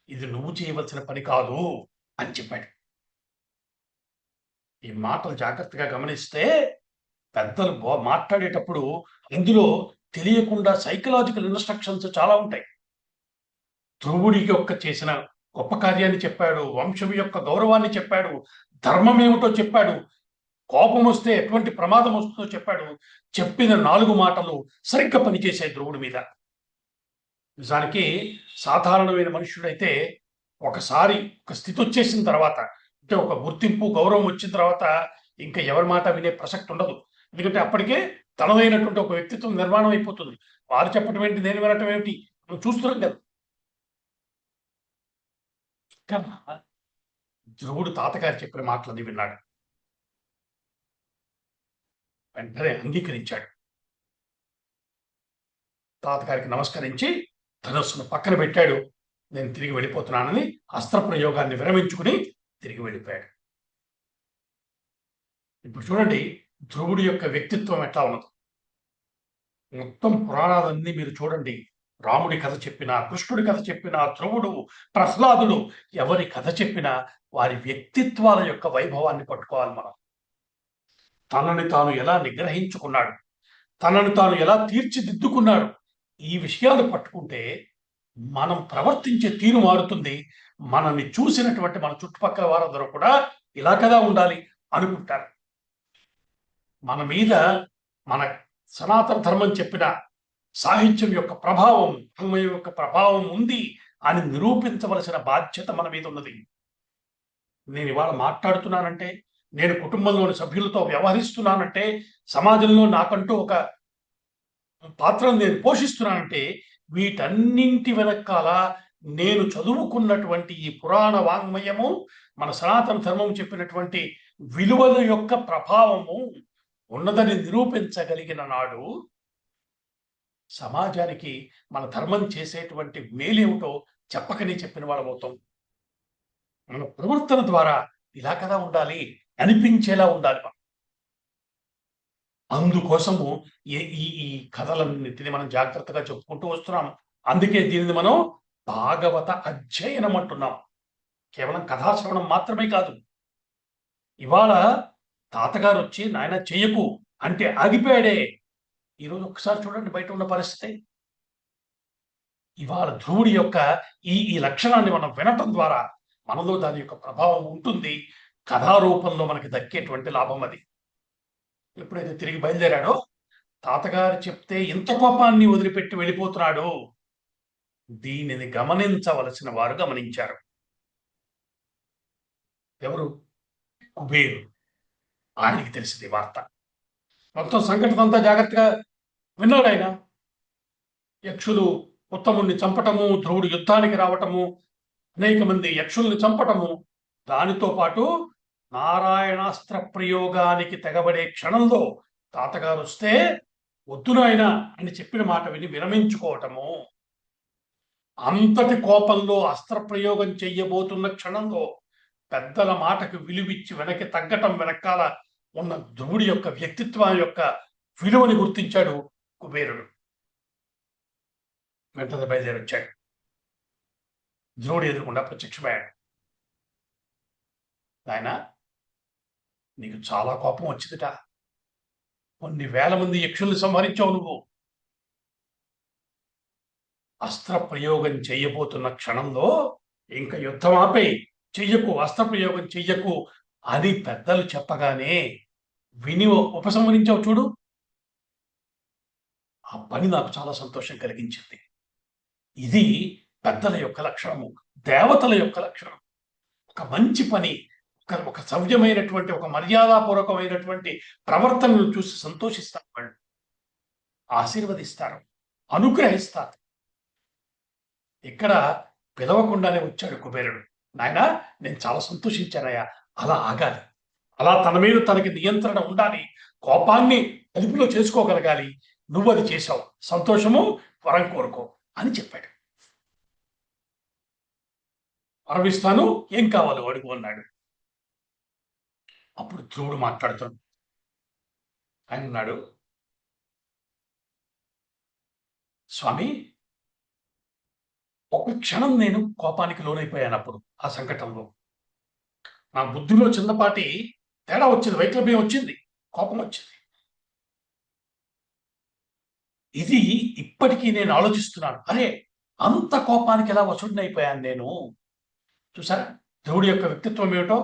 ఇది నువ్వు చేయవలసిన పని కాదు అని చెప్పాడు. ఈ మాటలు జాగ్రత్తగా గమనిస్తే పెద్దలు మాట్లాడేటప్పుడు అందులో తెలియకుండా సైకలాజికల్ ఇన్స్ట్రక్షన్స్ చాలా ఉంటాయి. ధ్రువుడికి చేసిన గొప్ప కార్యాన్ని చెప్పాడు, వంశం యొక్క గౌరవాన్ని చెప్పాడు, ధర్మం ఏమిటో చెప్పాడు, కోపం వస్తే ఎటువంటి ప్రమాదం వస్తుందో చెప్పాడు. చెప్పిన 4 మాటలు సరిగ్గా పనిచేశాయి ధ్రువుడి మీద. నిజానికి సాధారణమైన మనుషుడైతే ఒకసారి ఒక స్థితి వచ్చేసిన తర్వాత, అంటే ఒక గుర్తింపు గౌరవం వచ్చిన తర్వాత ఇంకా ఎవరి మాట వినే ప్రసక్తి ఉండదు. ఎందుకంటే అప్పటికే తనదైనటువంటి ఒక వ్యక్తిత్వం నిర్మాణం అయిపోతుంది. వారు చెప్పటం ఏంటి, నేను వినటం ఏమిటి, నువ్వు చూస్తున్నాం కదా. ధ్రువుడు తాతగారు చెప్పిన మాటలని విన్నాడు, వెంటనే అంగీకరించాడు. తాతగారికి నమస్కరించి ధనస్సును పక్కన పెట్టాడు. నేను తిరిగి వెళ్ళిపోతున్నానని అస్త్ర ప్రయోగాన్ని విరమించుకుని తిరిగి వెళ్ళిపోయాడు. ఇప్పుడు చూడండి ధ్రువుడి యొక్క వ్యక్తిత్వం ఎట్లా ఉన్నది. మొత్తం పురాణాలన్నీ మీరు చూడండి, రాముడి కథ చెప్పినా, కృష్ణుడి కథ చెప్పినా, ధ్రువుడు, ప్రహ్లాదుడు, ఎవరి కథ చెప్పినా వారి వ్యక్తిత్వాల యొక్క వైభవాన్ని పట్టుకోవాలి మనం. తనని తాను ఎలా నిగ్రహించుకున్నాడు, తనను తాను ఎలా తీర్చిదిద్దుకున్నాడు, ఈ విషయాలు పట్టుకుంటే మనం ప్రవర్తించే తీరు మారుతుంది. మనల్ని చూసినటువంటి మన చుట్టుపక్కల వారందరూ కూడా ఇలా కదా ఉండాలి అనుకుంటారు. మన మీద మన సనాతన ధర్మం చెప్పిన సాహిత్యం యొక్క ప్రభావం, ధర్మం యొక్క ప్రభావం ఉంది అని నిరూపించవలసిన బాధ్యత మన మీద ఉన్నది. నేను ఇవాళ మాట్లాడుతున్నానంటే, నేను కుటుంబంలోని సభ్యులతో వ్యవహరిస్తున్నానంటే, సమాజంలో నాకంటూ ఒక పాత్రను నేను పోషిస్తున్నానంటే, వీటన్నింటి వెనకాల నేను చదువుకున్నటువంటి ఈ పురాణ వాంగ్మయము, మన సనాతన ధర్మం చెప్పినటువంటి విలువల యొక్క ప్రభావము ఉన్నదని నిరూపించగలిగిన నాడు సమాజానికి మన ధర్మం చేసేటువంటి మేలేమిటో చెప్పకనే చెప్పిన వాళ్ళమవుతాం. మన ప్రవర్తన ద్వారా ఇలా కదా ఉండాలి అనిపించేలా ఉండాలి. అందుకోసము ఈ ఈ కథలన్నింటినీ మనం జాగ్రత్తగా చెప్పుకుంటూ వస్తున్నాం. అందుకే దీనిని మనం భాగవత అధ్యయనం అంటున్నాం. కేవలం కథాశ్రవణం మాత్రమే కాదు. ఇవాళ తాతగారు వచ్చి నాయన చెయ్యకు అంటే ఆగిపోయాడే. ఈరోజు ఒకసారి చూడండి బయట ఉన్న పరిస్థితి. ఇవాళ ధ్రువుడి యొక్క ఈ లక్షణాన్ని మనం వినటం ద్వారా మనలో దాని యొక్క ప్రభావం ఉంటుంది. కథారూపంలో మనకి దక్కేటువంటి లాభం అది. ఎప్పుడైతే తిరిగి బయలుదేరాడో తాతగారు చెప్తే ఇంత కోపాన్ని వదిలిపెట్టి వెళ్ళిపోతున్నాడు. దీనిని గమనించవలసిన వారు గమనించారు. ఎవరు? కుబేరు. ఆయనకి తెలిసింది వార్త. మొత్తం సంఘటన అంతా జాగ్రత్తగా విన్నాడు ఆయన. యక్షులు ఉత్తముణ్ణి చంపటము, ధ్రువుడు యుద్ధానికి రావటము, అనేక మంది యక్షుల్ని చంపటము, దానితో పాటు నారాయణాస్త్ర ప్రయోగానికి తెగబడే క్షణంలో తాతగారు వస్తే వద్దు నాయన అని చెప్పిన మాట విని విరమించుకోవటము, అంతటి కోపంలో అస్త్ర ప్రయోగం చెయ్యబోతున్న క్షణంలో పెద్దల మాటకు విలువిచ్చి వెనక్కి తగ్గటం వెనకాల ఉన్న ధ్రువుడి యొక్క వ్యక్తిత్వం యొక్క విలువని గుర్తించాడు కుబేరుడు. వెంటనే బయలుదేరి వచ్చాడు. ధ్రువుడు ఎదురుకుండా ప్రత్యక్షమయ్యాడు. ఆయన, నీకు చాలా కోపం వచ్చిందిట. కొన్ని వేల మంది యక్షుల్ని సంహరించావు నువ్వు. అస్త్ర ప్రయోగం చెయ్యబోతున్న క్షణంలో ఇంకా యుద్ధం ఆపై చెయ్యకు, అస్త్ర ప్రయోగం చెయ్యకు అని పెద్దలు చెప్పగానే విని ఉపసంహరించావు చూడు. ఆ పని నాకు చాలా సంతోషం కలిగించింది. ఇది పెద్దల యొక్క లక్షణము, దేవతల యొక్క లక్షణం. ఒక మంచి పని, ఒక సవ్యమైనటువంటి, ఒక మర్యాదపూర్వకమైనటువంటి ప్రవర్తనను చూసి సంతోషిస్తారు, వాళ్ళు ఆశీర్వదిస్తారు, అనుగ్రహిస్తారు. ఇక్కడ పిలవకుండానే వచ్చాడు కుబేరుడు. నాయన, నేను చాలా సంతోషించానయ్యా. అలా ఆగాలి, అలా తన మీద తనకి నియంత్రణ ఉండాలి, కోపాన్ని అదుపులో చేసుకోగలగాలి. నువ్వు అది చేశావు, సంతోషము, వరం కోరుకో అని చెప్పాడు. వరమిస్తాను, ఏం కావాలో అడుగు అన్నాడు. అప్పుడు ధ్రువుడు మాట్లాడుతాడు. ఆయన అన్నాడు, స్వామి, ఒక క్షణం నేను కోపానికి లోనైపోయాను. అప్పుడు ఆ సంకటంలో నా బుద్ధిలో చిన్నపాటి తేడా వచ్చింది, వైక్లభ్యం వచ్చింది, కోపం వచ్చింది. ఇది ఇప్పటికీ నేను ఆలోచిస్తున్నాను. అరే, అంత కోపానికి ఎలా వసుడినైపోయాను నేను. చూసారా ధ్రువుడి యొక్క వ్యక్తిత్వం ఏమిటో?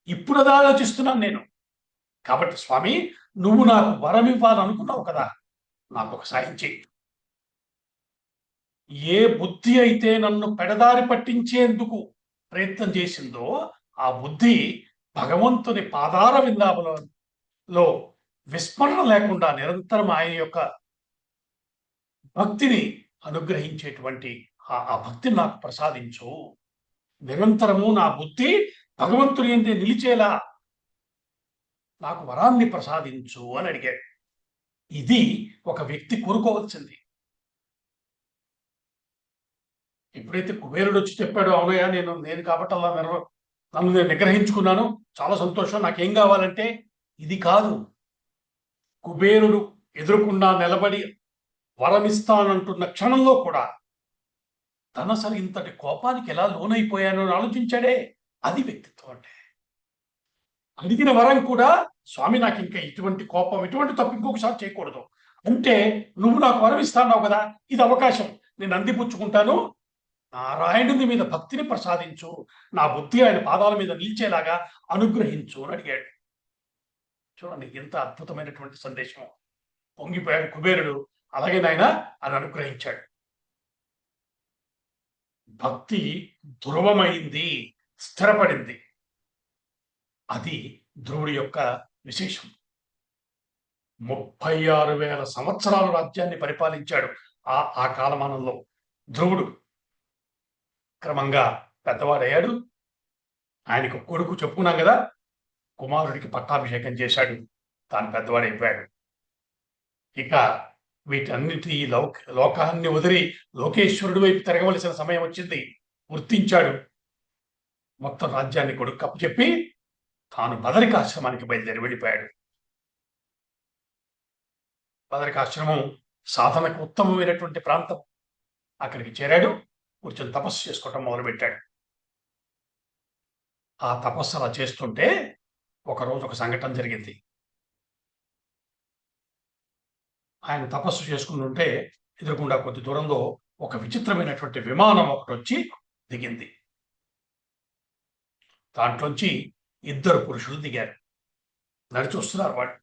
ఇప్పుడు అది ఆలోచిస్తున్నాను నేను. కాబట్టి స్వామి, నువ్వు నాకు వరం ఇవ్వాలనుకున్నావు కదా, నాకు ఒక సాయం చెయ్యి. ఏ బుద్ధి అయితే నన్ను పెడదారి పట్టించేందుకు ప్రయత్నం చేసిందో ఆ బుద్ధి భగవంతుని పాదార విందాములలో విస్మరణ లేకుండా నిరంతరం ఆయన యొక్క భక్తిని అనుగ్రహించేటువంటి ఆ భక్తిని నాకు ప్రసాదించు. నిరంతరము నా బుద్ధి భగవంతుని యందే నిలిచేలా నాకు వరాన్ని ప్రసాదించు అని అడిగాడు. ఇది ఒక వ్యక్తి కోరుకోవాల్సింది. ఎప్పుడైతే కుబేరుడు వచ్చి చెప్పాడో, అవునయ్యా, నేను కాబట్టి అలా నన్ను నేను నిగ్రహించుకున్నాను, చాలా సంతోషం, నాకేం కావాలంటే ఇది కాదు. కుబేరుడు ఎదురుకుండా నిలబడి వరమిస్తానంటున్న క్షణంలో కూడా తనసరి ఇంతటి కోపానికి ఎలా లోనైపోయానో అని ఆలోచించాడే. అది వ్యక్తిత్వం అంటే. అడిగిన వరం కూడా, స్వామి, నాకు ఇంకా ఇటువంటి కోపం, ఇటువంటి తప్పు ఇంకొకసారి చేయకూడదు అంటే, నువ్వు నాకు వరం ఇస్తాన్నావు కదా, ఇది అవకాశం, నేను అందిపుచ్చుకుంటాను, నారాయణుని మీద భక్తిని ప్రసాదించు, నా బుద్ధి ఆయన పాదాల మీద నిలిచేలాగా అనుగ్రహించు అని అడిగాడు. చూడండి, ఎంత అద్భుతమైనటువంటి సందేశం. పొంగిపోయాడు కుబేరుడు. అలాగే నాయన అని అనుగ్రహించాడు. భక్తి ధ్రువమైంది, స్థిరపడింది. అది ధ్రువుడి యొక్క విశేషం. 36,000 సంవత్సరాలు రాజ్యాన్ని పరిపాలించాడు ఆ కాలమానంలో ధ్రువుడు. క్రమంగా పెద్దవాడయ్యాడు. ఆయనకు కొడుకు చెప్పుకున్నాం కదా, కుమారుడికి పట్టాభిషేకం చేశాడు, తాను పెద్దవాడైపోయాడు. ఇక వీటన్నిటి లోకాన్ని వదిలి లోకేశ్వరుడి వైపు తిరగవలసిన సమయం వచ్చింది. గుర్తించాడు. మొత్తం రాజ్యాన్ని కొడుకు అప్పచెప్పి తాను బదరికాశ్రమానికి బయలుదేరి వెళ్ళిపోయాడు. బదరికాశ్రమం సాధనకు ఉత్తమమైనటువంటి ప్రాంతం. అక్కడికి చేరాడు. కూర్చొని తపస్సు చేసుకోవటం మొదలుపెట్టాడు. ఆ తపస్సు అలా చేస్తుంటే ఒకరోజు ఒక సంఘటన జరిగింది. ఆయన తపస్సు చేసుకుంటుంటే ఎదురుకుండా కొద్ది దూరంలో ఒక విచిత్రమైనటువంటి విమానం ఒకటి వచ్చి దిగింది. దాంట్లోంచి 2 పురుషులు దిగారు. నడిచి వస్తున్నారు వాళ్ళు.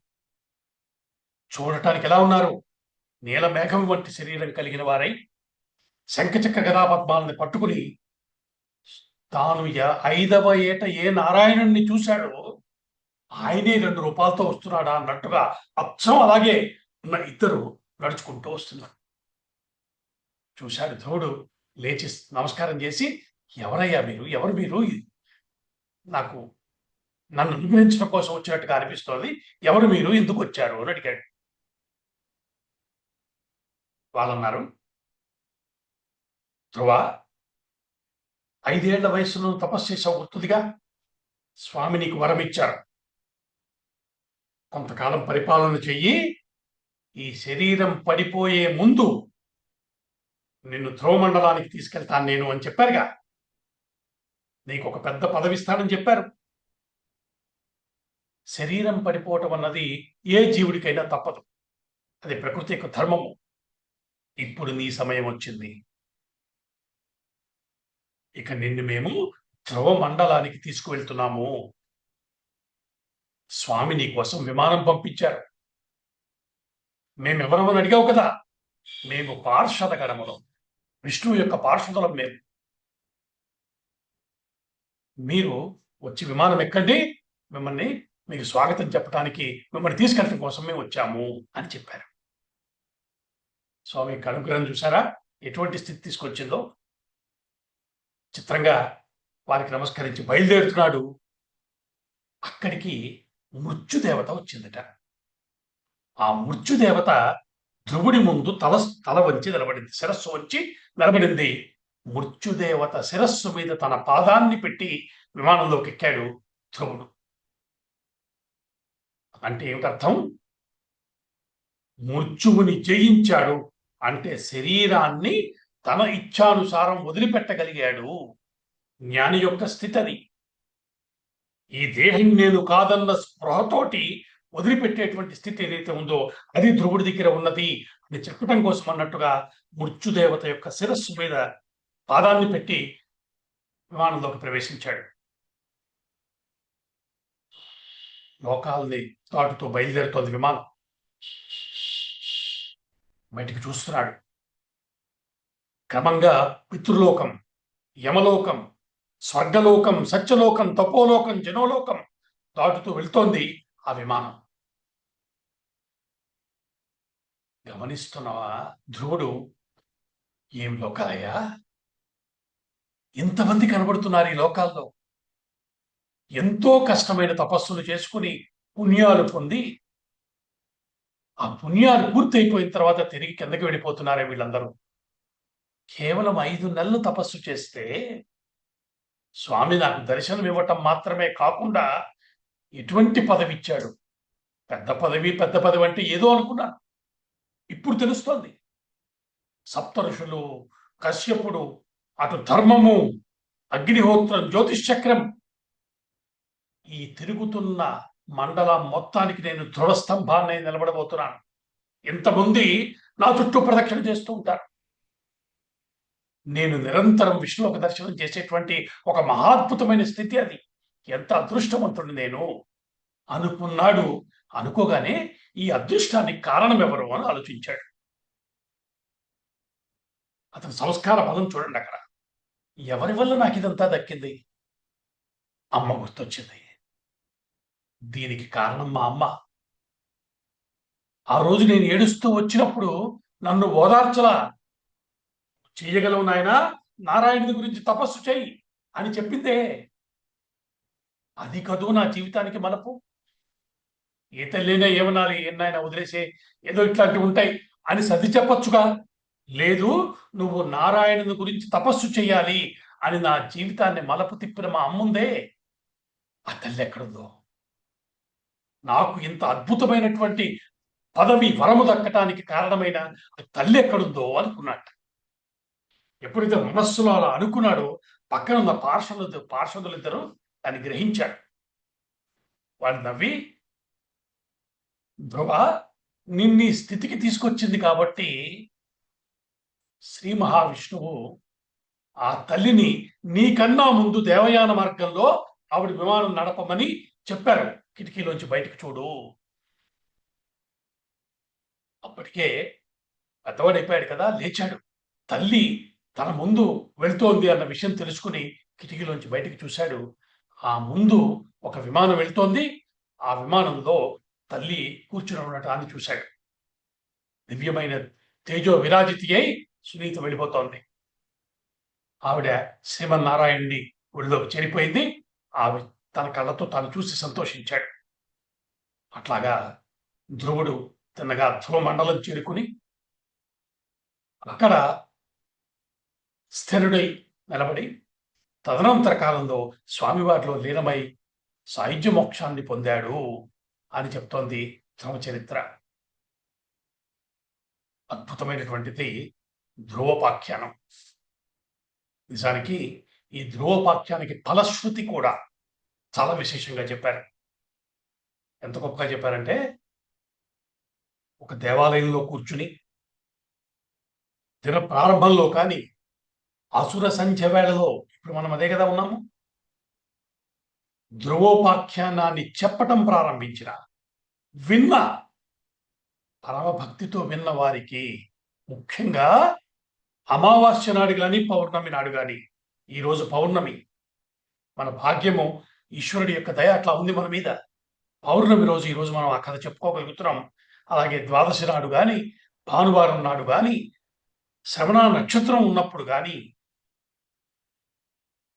చూడటానికి ఎలా ఉన్నారు? నీలమేఘం వంటి శరీరం కలిగిన వారై శంఖచక్ర గదాపద్మాలని పట్టుకుని తాను 5వ ఏట ఏ నారాయణుణ్ణి చూశాడో ఆయనే 2 రూపాలతో వస్తున్నాడా అన్నట్టుగా అచ్చం అలాగే ఉన్న ఇద్దరు నడుచుకుంటూ వస్తున్నారు. చూశాడు ధ్రువుడు. లేచి నమస్కారం చేసి, ఎవరయ్యా మీరు? ఎవరు మీరు? నాకు నన్ను అనుగ్రహించడం కోసం వచ్చినట్టుగా అనిపిస్తోంది. ఎవరు మీరు? ఎందుకు వచ్చారు అని అడిగాడు. వాళ్ళన్నారు, ధ్రువ, 5 ఏళ్ల వయసులో తపస్సు చేసావు గుర్తుందిగా. స్వామి నీకు వరం ఇచ్చారు. కొంతకాలం పరిపాలన చెయ్యి. ఈ శరీరం పడిపోయే ముందు నిన్ను ధ్రువమండలానికి తీసుకెళ్తాను నేను అని చెప్పారుగా. నీకు ఒక పెద్ద పదవి ఇస్తానని చెప్పారు. శరీరం పడిపోవటం అన్నది ఏ జీవుడికైనా తప్పదు. అది ప్రకృతి యొక్క ధర్మము. ఇప్పుడు నీ సమయం వచ్చింది. ఇక నిన్ను మేము ధ్రువ మండలానికి తీసుకువెళ్తున్నాము. స్వామి నీ కోసం విమానం పంపించారు. మేమెవరమని అడిగావు కదా. మేము పార్షద గణములం, విష్ణువు యొక్క పార్షదులం మేము. మీరు వచ్చి విమానం ఎక్కండి, మిమ్మల్ని మీకు స్వాగతం చెప్పడానికి, మిమ్మల్ని తీసుకెళ్ళడం కోసం మేము వచ్చాము అని చెప్పారు. స్వామి యొక్క అనుగ్రహం చూసారా ఎటువంటి స్థితి తీసుకొచ్చిందో. చిత్రంగా వారికి నమస్కరించి బయలుదేరుతున్నాడు. అక్కడికి మృత్యుదేవత వచ్చిందట. ఆ మృత్యుదేవత ధ్రువుడి ముందు తల వంచి నిలబడింది, శిరస్సు వంచి నిలబడింది. మృత్యుదేవత శిరస్సు మీద తన పాదాన్ని పెట్టి విమానంలోకి ఎక్కాడు ధ్రువుడు. అంటే ఏమిటర్థం? మృత్యువుని జయించాడు అంటే శరీరాన్ని తన ఇచ్ఛానుసారం వదిలిపెట్టగలిగాడు. జ్ఞాని యొక్క స్థితి అది. ఈ దేహం నేను కాదన్న స్పృహతోటి వదిలిపెట్టేటువంటి స్థితి ఏదైతే ఉందో అది ధ్రువుడి దగ్గర ఉన్నది అని చెప్పటం కోసం అన్నట్టుగా మృత్యుదేవత యొక్క శిరస్సు మీద పాదాన్ని పెట్టి విమానంలోకి ప్రవేశించాడు. లోకాల్ని దాటుతూ బయలుదేరుతోంది విమానం. బయటికి చూస్తున్నాడు. క్రమంగా పితృలోకం, యమలోకం, స్వర్గలోకం, సత్యలోకం, తపోలోకం, జనోలోకం దాటుతూ వెళ్తోంది ఆ విమానం. గమనిస్తున్నావా ధ్రువుడు? ఏం లోకాలయ్యా, ఎంతమంది కనబడుతున్నారు ఈ లోకాల్లో. ఎంతో కష్టమైన తపస్సులు చేసుకుని పుణ్యాలు పొంది ఆ పుణ్యాలు పూర్తయిపోయిన తర్వాత తిరిగి కిందకి వెళ్ళిపోతున్నారే వీళ్ళందరూ. కేవలం 5 నెలలు తపస్సు చేస్తే స్వామి నాకు దర్శనం ఇవ్వటం మాత్రమే కాకుండా ఎటువంటి పదవి ఇచ్చాడు. పెద్ద పదవి అంటే ఏదో అనుకున్నాను. ఇప్పుడు తెలుస్తోంది. సప్త ఋషులు, కశ్యపుడు, అటు ధర్మము, అగ్నిహోత్రం, జ్యోతిష్చక్రం, ఈ తిరుగుతున్న మండలం మొత్తానికి నేను ధ్రువస్తంభాన్ని నిలబడబోతున్నాను. ఇంతమంది నా చుట్టూ ప్రదక్షిణ చేస్తూ ఉంటారు. నేను నిరంతరం విష్ణువుకు దర్శనం చేసేటువంటి ఒక మహాద్భుతమైన స్థితి అది. ఎంత అదృష్టవంతుడు నేను అనుకున్నాడు. అనుకోగానే ఈ అదృష్టానికి కారణం ఎవరు అని ఆలోచించాడు. అతని సంస్కార పదం చూడండి అక్కడ. ఎవరి వల్ల నాకు ఇదంతా దక్కింది? అమ్మ గుర్తొచ్చింది. దీనికి కారణం మా అమ్మ. ఆ రోజు నేను ఏడుస్తూ వచ్చినప్పుడు నన్ను ఓదార్చలా. చేయగలవు నాయనా, నారాయణుడి గురించి తపస్సు చేయి అని చెప్పిందే. అది కదూ నా జీవితానికి మలుపు. ఏ తల్లినా ఏమనాలి, ఎన్నైనా వదిలేసే, ఏదో ఇట్లాంటివి ఉంటాయి అని సర్ది చెప్పొచ్చుగా. లేదు, నువ్వు నారాయణుని గురించి తపస్సు చెయ్యాలి అని నా జీవితాన్ని మలుపు తిప్పిన మా అమ్ముందే. ఆ తల్లి ఎక్కడుందో? నాకు ఇంత అద్భుతమైనటువంటి పదవి వరము దక్కటానికి కారణమైన ఆ తల్లి ఎక్కడుందో అనుకున్నాడు. ఎప్పుడైతే మనస్సులో అలా అనుకున్నాడో పక్కన ఉన్న పార్షదులిద్దరూ దాన్ని గ్రహించాడు. వాళ్ళు నవ్వి, ధ్రువ, నిన్నీ స్థితికి తీసుకొచ్చింది కాబట్టి శ్రీ మహావిష్ణువు ఆ తల్లిని నీకన్నా ముందు దేవయాన మార్గంలో ఆవిడ విమానం నడపమని చెప్పారు. కిటికీలోంచి బయటకు చూడు. అప్పటికే పెద్దవాడైపోయాడు కదా, లేచాడు. తల్లి తన ముందు వెళ్తోంది అన్న విషయం తెలుసుకుని కిటికీలోంచి బయటికి చూశాడు. ఆ ముందు ఒక విమానం వెళ్తోంది. ఆ విమానంలో తల్లి కూర్చుని ఉండటాన్ని చూశాడు. దివ్యమైన తేజో విరాజితి అయి సునీత వెళ్ళిపోతోంది. ఆవిడ శ్రీమన్నారాయణుడి ఒడిలోకి చేరిపోయింది. ఆవిడ తన కళ్ళతో తాను చూసి సంతోషించాడు. అట్లాగా ధ్రువుడు తిన్నగా ధ్రువ మండలం చేరుకుని అక్కడ స్థిరుడై నిలబడి తదనంతర కాలంలో స్వామివారిలో లీనమై సాయుధ్య మోక్షాన్ని పొందాడు అని చెప్తోంది ధ్రువ చరిత్ర. అద్భుతమైనటువంటిది ధ్రువోపాఖ్యానం. నిజానికి ఈ ధ్రువోపాఖ్యానికి ఫలశ్రుతి కూడా చాలా విశేషంగా చెప్పారు. ఎంత గొప్పగా చెప్పారంటే, ఒక దేవాలయంలో కూర్చుని దిన ప్రారంభంలో కానీ అసుర సంధ్య వేళలో, ఇప్పుడు మనం అదే కదా ఉన్నాము, ధ్రువోపాఖ్యానాన్ని చెప్పటం ప్రారంభించిన విన్న పరమభక్తితో విన్న వారికి, ముఖ్యంగా అమావాస్య నాడు కానీ పౌర్ణమి నాడు కానీ, ఈరోజు పౌర్ణమి, మన భాగ్యము ఈశ్వరుడి యొక్క దయ అట్లా ఉంది మన మీద. పౌర్ణమి రోజు ఈరోజు మనం ఆ కథ చెప్పుకోగలుగుతున్నాం. అలాగే ద్వాదశి నాడు కానీ, భానువారం నాడు కానీ, శ్రవణ నక్షత్రం ఉన్నప్పుడు కానీ,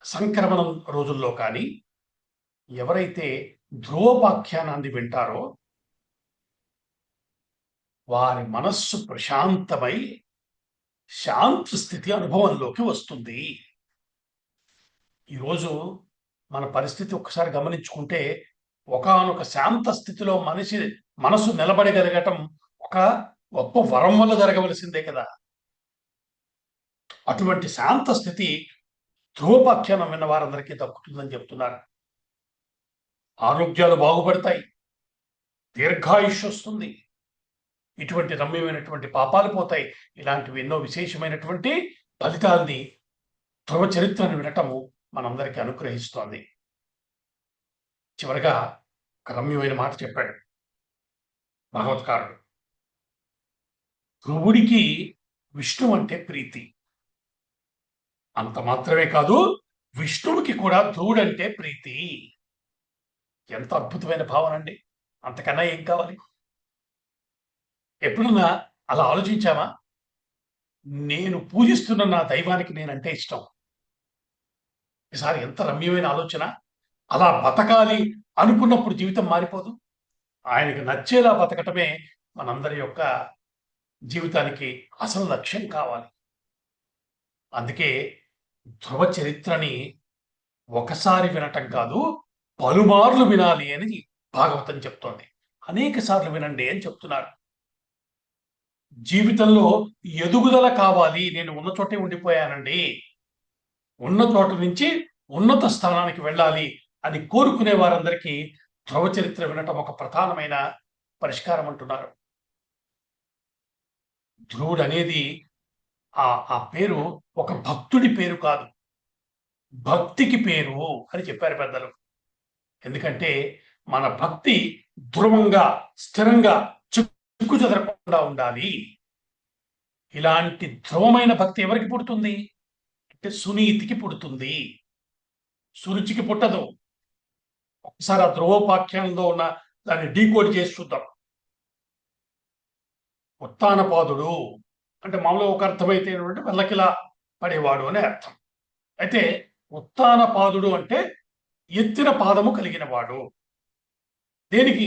సంక్రమణం రోజుల్లో కానీ ఎవరైతే ధ్రువోపాఖ్యానాన్ని వింటారో వారి మనస్సు ప్రశాంతమై శాంత స్థితి అనుభవంలోకి వస్తుంది. ఈరోజు మన పరిస్థితి ఒక్కసారి గమనించుకుంటే, ఒకానొక శాంత స్థితిలో మనసు నిలబడగలగటం ఒక గొప్ప వరం వల్ల జరగవలసిందే కదా. అటువంటి శాంత స్థితి ధ్రువోపాఖ్యానం విన్న వారందరికీ దక్కుతుందని చెప్తున్నారు. ఆరోగ్యాలు బాగుపడతాయి, దీర్ఘాయుష్ వస్తుంది, ఇటువంటి రమ్యమైనటువంటి పాపాలు పోతాయి. ఇలాంటివి ఎన్నో విశేషమైనటువంటి ఫలితాల్ని ధ్రువ చరిత్రను వినటము మనందరికీ అనుగ్రహిస్తోంది. చివరగా ఒక రమ్యమైన మాట చెప్పాడు భగవత్కారుడు. ధ్రువుడికి విష్ణు అంటే ప్రీతి. అంత మాత్రమే కాదు, విష్ణువుకి కూడా ధ్రువుడంటే ప్రీతి. ఎంత అద్భుతమైన భావన అండి! అంతకన్నా ఏం కావాలి? ఎప్పుడన్నా అలా ఆలోచించామా? నేను పూజిస్తున్న నా దైవానికి నేనంటే ఇష్టం. ఈసారి ఎంత రమ్యమైన ఆలోచన! అలా బతకాలి అనుకున్నప్పుడు జీవితం మారిపోదు. ఆయనకు నచ్చేలా బతకటమే మనందరి యొక్క జీవితానికి అసలు లక్ష్యం కావాలి. అందుకే ధ్రువ చరిత్రని ఒకసారి వినటం కాదు, పలుమార్లు వినాలి అని భాగవతం చెప్తోంది. అనేక సార్లు వినండి అని చెప్తున్నారు. జీవితంలో ఎదుగుదల కావాలి, నేను ఉన్న చోటే ఉండిపోయానండి, ఉన్న చోట నుంచి ఉన్నత స్థానానికి వెళ్ళాలి అని కోరుకునే వారందరికీ ధ్రువ చరిత్ర వినటం ఒక ప్రధానమైన పరిష్కారం అంటున్నారు. ధ్రువుడు అనేది ఆ పేరు ఒక భక్తుడి పేరు కాదు, భక్తికి పేరు అని చెప్పారు పెద్దలు. ఎందుకంటే మన భక్తి ధ్రువంగా, స్థిరంగా, చిక్కు చెదరకుండా ఉండాలి. ఇలాంటి ధ్రువమైన భక్తి ఎవరికి పుడుతుంది అంటే సునీతికి పుడుతుంది, సురుచికి పుట్టదు. ఒకసారి ఆ ధ్రువోపాఖ్యానంలో ఉన్న దాన్ని డీకోడ్ చేసి చూద్దాం. ఉత్తానపాదుడు అంటే మామూలుగా ఒక అర్థమైతే వెళ్ళకిలా పడేవాడు అనే అర్థం. అయితే ఉత్తానపాదుడు అంటే ఎత్తిన పాదము కలిగిన వాడు. దేనికి?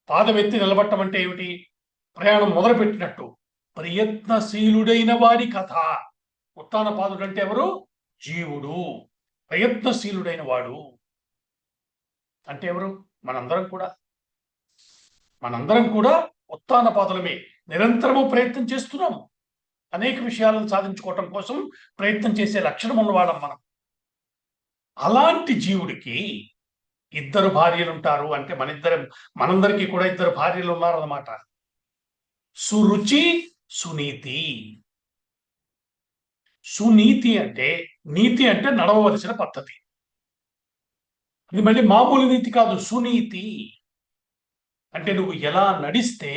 పాదం ఎత్తి నిలబట్టం అంటే ఏమిటి? ప్రయాణం మొదలుపెట్టినట్టు ప్రయత్నశీలుడైన వాడి కథ. ఉత్తానపాదుడు అంటే ఎవరు? జీవుడు, ప్రయత్నశీలుడైన వాడు. అంటే ఎవరు? మనందరం కూడా ఉత్తానపాదులమే. నిరంతరము ప్రయత్నం చేస్తున్నాము. అనేక విషయాలను సాధించుకోవటం కోసం ప్రయత్నం చేసే లక్షణం ఉన్నవాళ్ళం మనం. అలాంటి జీవుడికి ఇద్దరు భార్యలు ఉంటారు అంటే మనందరికీ కూడా ఇద్దరు భార్యలు ఉన్నారన్నమాట. సురుచి, సునీతి. సునీతి అంటే, నీతి అంటే నడవవలసిన పద్ధతి. ఇది మళ్ళీ మామూలు నీతి కాదు, సునీతి అంటే నువ్వు ఎలా నడిస్తే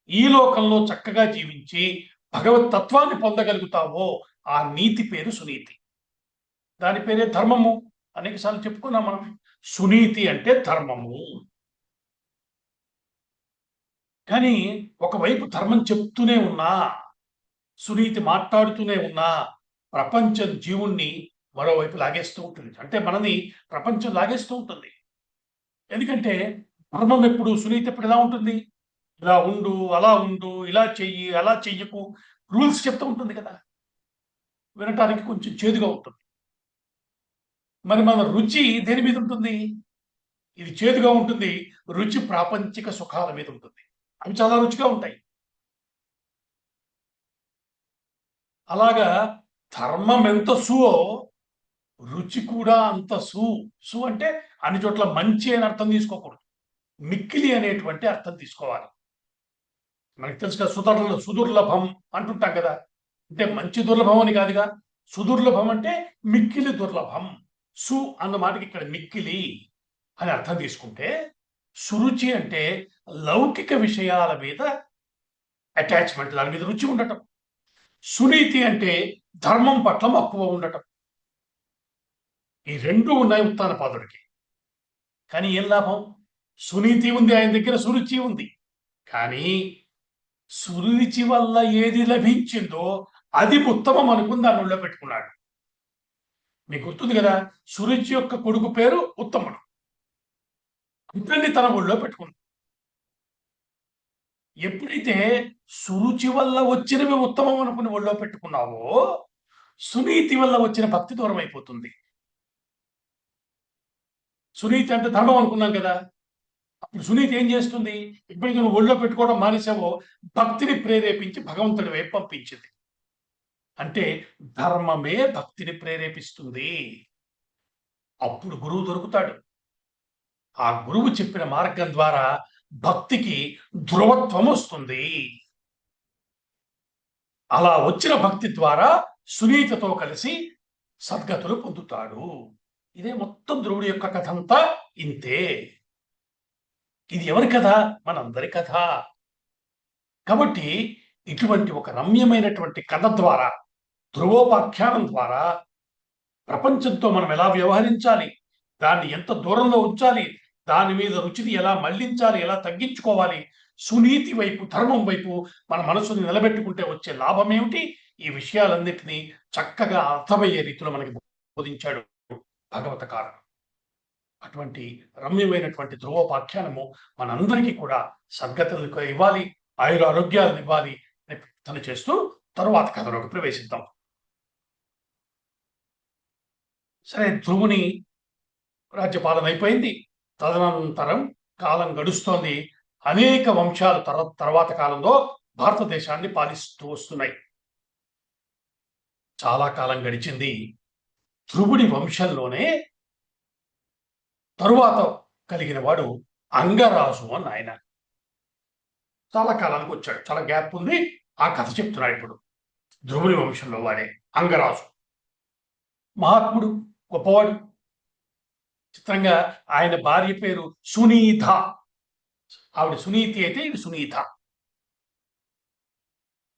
ఈ లోకంలో చక్కగా జీవించి భగవత్ తత్వాన్ని పొందగలుగుతావో ఆ నీతి పేరు సునీతి. దాని పేరే ధర్మము. అనేక సార్లు చెప్పుకున్నాం మనం. సునీతి అంటే ధర్మము. కానీ ఒకవైపు ధర్మం చెప్తూనే ఉన్నా, సునీతి మాట్లాడుతూనే ఉన్నా, ప్రపంచం జీవుణ్ణి మరోవైపు లాగేస్తూ ఉంటుంది. అంటే మనని ప్రపంచం లాగేస్తూ ఉంటుంది. ఎందుకంటే ధర్మం ఎప్పుడు, సునీతి ఎప్పుడు ఎలా ఉంటుంది? ఇలా ఉండు, అలా ఉండు, ఇలా చెయ్యి, అలా చెయ్యకు, రూల్స్ చెప్తూ ఉంటుంది కదా. వినటానికి కొంచెం చేదుగా ఉంటుంది. మరి మన రుచి దేని మీద ఉంటుంది? ఇది చేదుగా ఉంటుంది. రుచి ప్రాపంచిక సుఖాల మీద ఉంటుంది. అవి చాలా రుచిగా ఉంటాయి. అలాగా ధర్మం ఎంత సువో రుచి కూడా అంత సు. సు అంటే అన్ని చోట్ల మంచి అని అర్థం తీసుకోకూడదు. మిక్కిలి అనేటువంటి అర్థం తీసుకోవాలి. మనకు తెలుసు కదా, సుదుర్లభం అంటుంటాం కదా. అంటే మంచి దుర్లభం అని కాదుగా. సుదుర్లభం అంటే మిక్కిలి దుర్లభం. సు అన్న మాటకి ఇక్కడ మిక్కిలి అని అర్థం తీసుకుంటే, సురుచి అంటే లౌకిక విషయాల మీద అటాచ్మెంట్, దాని మీద రుచి ఉండటం. సునీతి అంటే ధర్మం పట్ల మక్కువ ఉండటం. ఈ రెండు ఉన్నాయి ఉత్తానపాదుడికి. కానీ ఏం లాభం? సునీతి ఉంది ఆయన దగ్గర, సురుచి ఉంది. కానీ సురుచి వల్ల ఏది లభించిందో అది ఉత్తమం అనుకుని దాని ఒళ్ళో పెట్టుకున్నాడు. మీకు గుర్తుంది కదా, సురుచి యొక్క కొడుకు పేరు ఉత్తముడు. ఇతన్ని తన ఒళ్ళో పెట్టుకుంది. ఎప్పుడైతే సురుచి వల్ల వచ్చినవి ఉత్తమం అనుకుని ఒళ్ళో పెట్టుకున్నావో, సునీతి వల్ల వచ్చిన భక్తి దూరం అయిపోతుంది. సునీతి అంటే ధర్మం అనుకున్నాం కదా. అప్పుడు సునీతి ఏం చేస్తుంది? ఇప్పటికీ నువ్వు ఒళ్ళో పెట్టుకోవడం మానేసావో భక్తిని ప్రేరేపించి భగవంతుడి వైపు పంపించింది. అంటే ధర్మమే భక్తిని ప్రేరేపిస్తుంది. అప్పుడు గురువు దొరుకుతాడు. ఆ గురువు చెప్పిన మార్గం ద్వారా భక్తికి ధ్రువత్వం వస్తుంది. అలా వచ్చిన భక్తి ద్వారా సునీతతో కలిసి సద్గతులు పొందుతాడు. ఇదే మొత్తం ధ్రువుడి యొక్క కథ అంతా ఇంతే. ఇది ఎవరి కథ? మనందరి కథ. కాబట్టి ఇటువంటి ఒక రమ్యమైనటువంటి కథ ద్వారా, ధ్రువోపాఖ్యానం ద్వారా ప్రపంచంతో మనం ఎలా వ్యవహరించాలి, దాన్ని ఎంత దూరంలో ఉంచాలి, దాని మీద రుచిని ఎలా మళ్లించాలి, ఎలా తగ్గించుకోవాలి, సునీతి వైపు, ధర్మం వైపు మన మనసుని నిలబెట్టుకుంటే వచ్చే లాభం ఏమిటి, ఈ విషయాలన్నిటినీ చక్కగా అర్థమయ్యే రీతిలో మనకి బోధించాడు భగవతకారుడు. అటువంటి రమ్యమైనటువంటి ధ్రువోపాఖ్యానము మనందరికీ కూడా సద్గతులు ఇవ్వాలి, ఆయురారోగ్యాలను ఇవ్వాలి అని ప్రార్థన చేస్తూ తరువాత కథలోకి ప్రవేశిద్దాం. సరే, ధ్రువుని రాజ్యపాలన అయిపోయింది. తదనంతరం కాలం గడుస్తోంది. అనేక వంశాలు తర్వాత కాలంలో భారతదేశాన్ని పాలిస్తూ వస్తున్నాయి. చాలా కాలం గడిచింది. ధ్రువుడి వంశంలోనే తరువాత కలిగిన వాడు అంగరాజు అని ఆయన. చాలా కాలానికి వచ్చాడు, చాలా గ్యాప్ ఉంది. ఆ కథ చెప్తున్నాడు ఇప్పుడు. ధ్రువుని వంశంలో వాడే అంగరాజు. మహాత్ముడు, గొప్పవాడు. చిత్రంగా ఆయన భార్య పేరు సునీత. ఆవిడ సునీతి అయితే ఇది సునీత.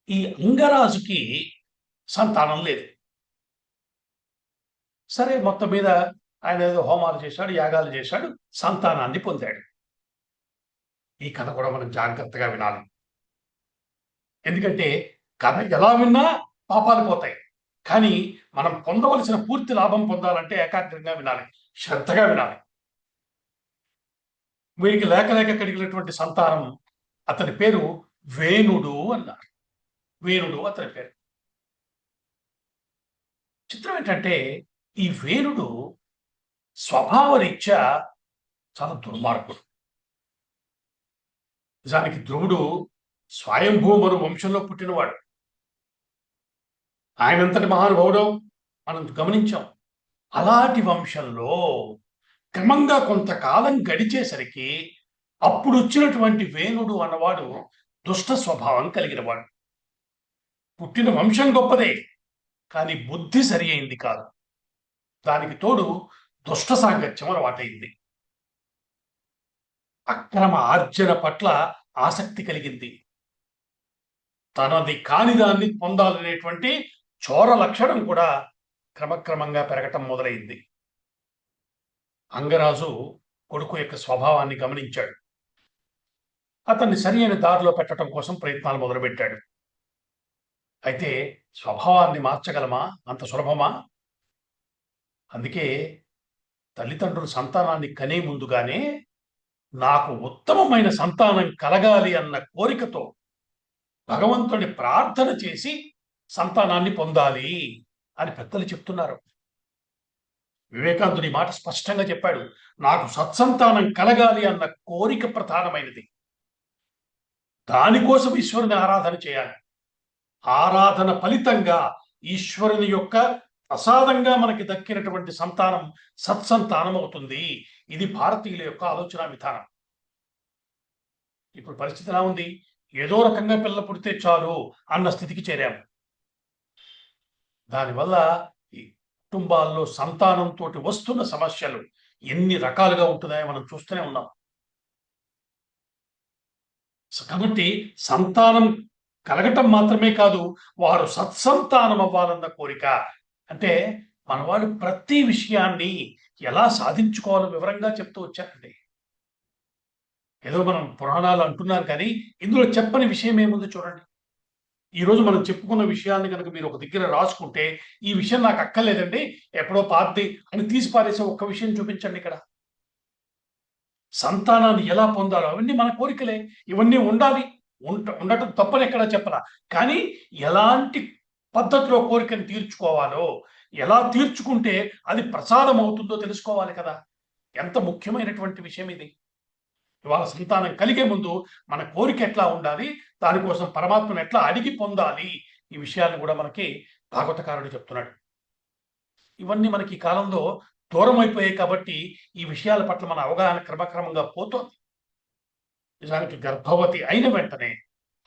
ఈ అంగరాజుకి సంతానం లేదు. సరే, మొత్తం మీద ఆయన ఏదో హోమాలు చేశాడు, యాగాలు చేశాడు, సంతానాన్ని పొందాడు. ఈ కథ కూడా మనం జాగ్రత్తగా వినాలి. ఎందుకంటే కథ ఎలా విన్నా పాపాలు పోతాయి. కానీ మనం పొందవలసిన పూర్తి లాభం పొందాలంటే ఏకాగ్రంగా వినాలి, శ్రద్ధగా వినాలి. వీరికి లేక లేక కలిగినటువంటి సంతానం, అతని పేరు వేణుడు అన్నారు. వేణుడు అతని పేరు. చిత్రం ఏంటంటే ఈ వేణుడు స్వభావరీత్యా చాలా దుర్మార్గుడు. నిజానికి ధ్రువుడు స్వయంభూమను వంశంలో పుట్టినవాడు. ఆయనంతటి మహానుభావుడు మనం గమనించాం. అలాంటి వంశంలో క్రమంగా కొంతకాలం గడిచేసరికి అప్పుడు వచ్చినటువంటి వేణుడు అన్నవాడు దుష్ట స్వభావం కలిగినవాడు. పుట్టిన వంశం గొప్పదే, కానీ బుద్ధి సరి అయింది కాదు. దానికి తోడు దుష్ట సాంగత్యం అలవాటైంది. అక్రమ ఆర్జన పట్ల ఆసక్తి కలిగింది. తనది కాని దాన్ని పొందాలనేటువంటి చోర లక్షణం కూడా క్రమక్రమంగా పెరగటం మొదలైంది. అంగరాజు కొడుకు యొక్క స్వభావాన్ని గమనించాడు. అతన్ని సరి అయిన దారిలో పెట్టడం కోసం ప్రయత్నాలు మొదలుపెట్టాడు. అయితే స్వభావాన్ని మార్చగలమా? అంత సులభమా? అందుకే తల్లిదండ్రులు సంతానాన్ని కనే ముందుగానే నాకు ఉత్తమమైన సంతానం కలగాలి అన్న కోరికతో భగవంతుని ప్రార్థన చేసి సంతానాన్ని పొందాలి అని పెద్దలు చెప్తున్నారు. వివేకానందుడి మాట స్పష్టంగా చెప్పాడు. నాకు సత్సంతానం కలగాలి అన్న కోరిక ప్రధానమైనది. దానికోసం ఈశ్వరుని ఆరాధన చేయాలి. ఆరాధన ఫలితంగా ఈశ్వరుని యొక్క ప్రసాదంగా మనకి దక్కినటువంటి సంతానం సత్సంతానం అవుతుంది. ఇది భారతీయుల యొక్క ఆలోచన విధానం. ఇప్పుడు పరిస్థితి ఎలా ఉంది? ఏదో రకంగా పిల్లలు పుడితే చాలు అన్న స్థితికి చేరాము. దానివల్ల ఈ కుటుంబాల్లో సంతానంతో వస్తున్న సమస్యలు ఎన్ని రకాలుగా ఉంటున్నాయో మనం చూస్తూనే ఉన్నాం. కాబట్టి సంతానం కలగటం మాత్రమే కాదు, వారు సత్సంతానం అవ్వాలన్న కోరిక. అంటే మనవాళ్ళు ప్రతి విషయాన్ని ఎలా సాధించుకోవాలో వివరంగా చెప్తూ వచ్చారండి. ఏదో మనం పురాణాలు అంటున్నారు కానీ ఇందులో చెప్పని విషయం ఏముంది చూడండి. ఈరోజు మనం చెప్పుకున్న విషయాన్ని కనుక మీరు ఒక దగ్గర రాసుకుంటే, ఈ విషయం నాకు అక్కర్లేదండి, ఎప్పుడో పాతది అని తీసి పారేసే ఒక్క విషయం చూపించండి. ఇక్కడ సంతానాన్ని ఎలా పొందాలో అవన్నీ మన కోరికలే. ఇవన్నీ ఉండాలి, ఉండటం తప్పని ఎక్కడా చెప్పరా. కానీ ఎలాంటి పద్ధతిలో కోరికను తీర్చుకోవాలో, ఎలా తీర్చుకుంటే అది ప్రసాదం అవుతుందో తెలుసుకోవాలి కదా. ఎంత ముఖ్యమైనటువంటి విషయం ఇది. ఇవాళ సంతానం కలిగే ముందు మన కోరిక ఎట్లా ఉండాలి, దానికోసం పరమాత్మను ఎట్లా అడిగి పొందాలి, ఈ విషయాన్ని కూడా మనకి భాగవతకారుడు చెప్తున్నాడు. ఇవన్నీ మనకి ఈ కాలంలో దూరం అయిపోయాయి కాబట్టి ఈ విషయాల పట్ల మన అవగాహన క్రమక్రమంగా పోతోంది. నిజానికి గర్భవతి అయిన వెంటనే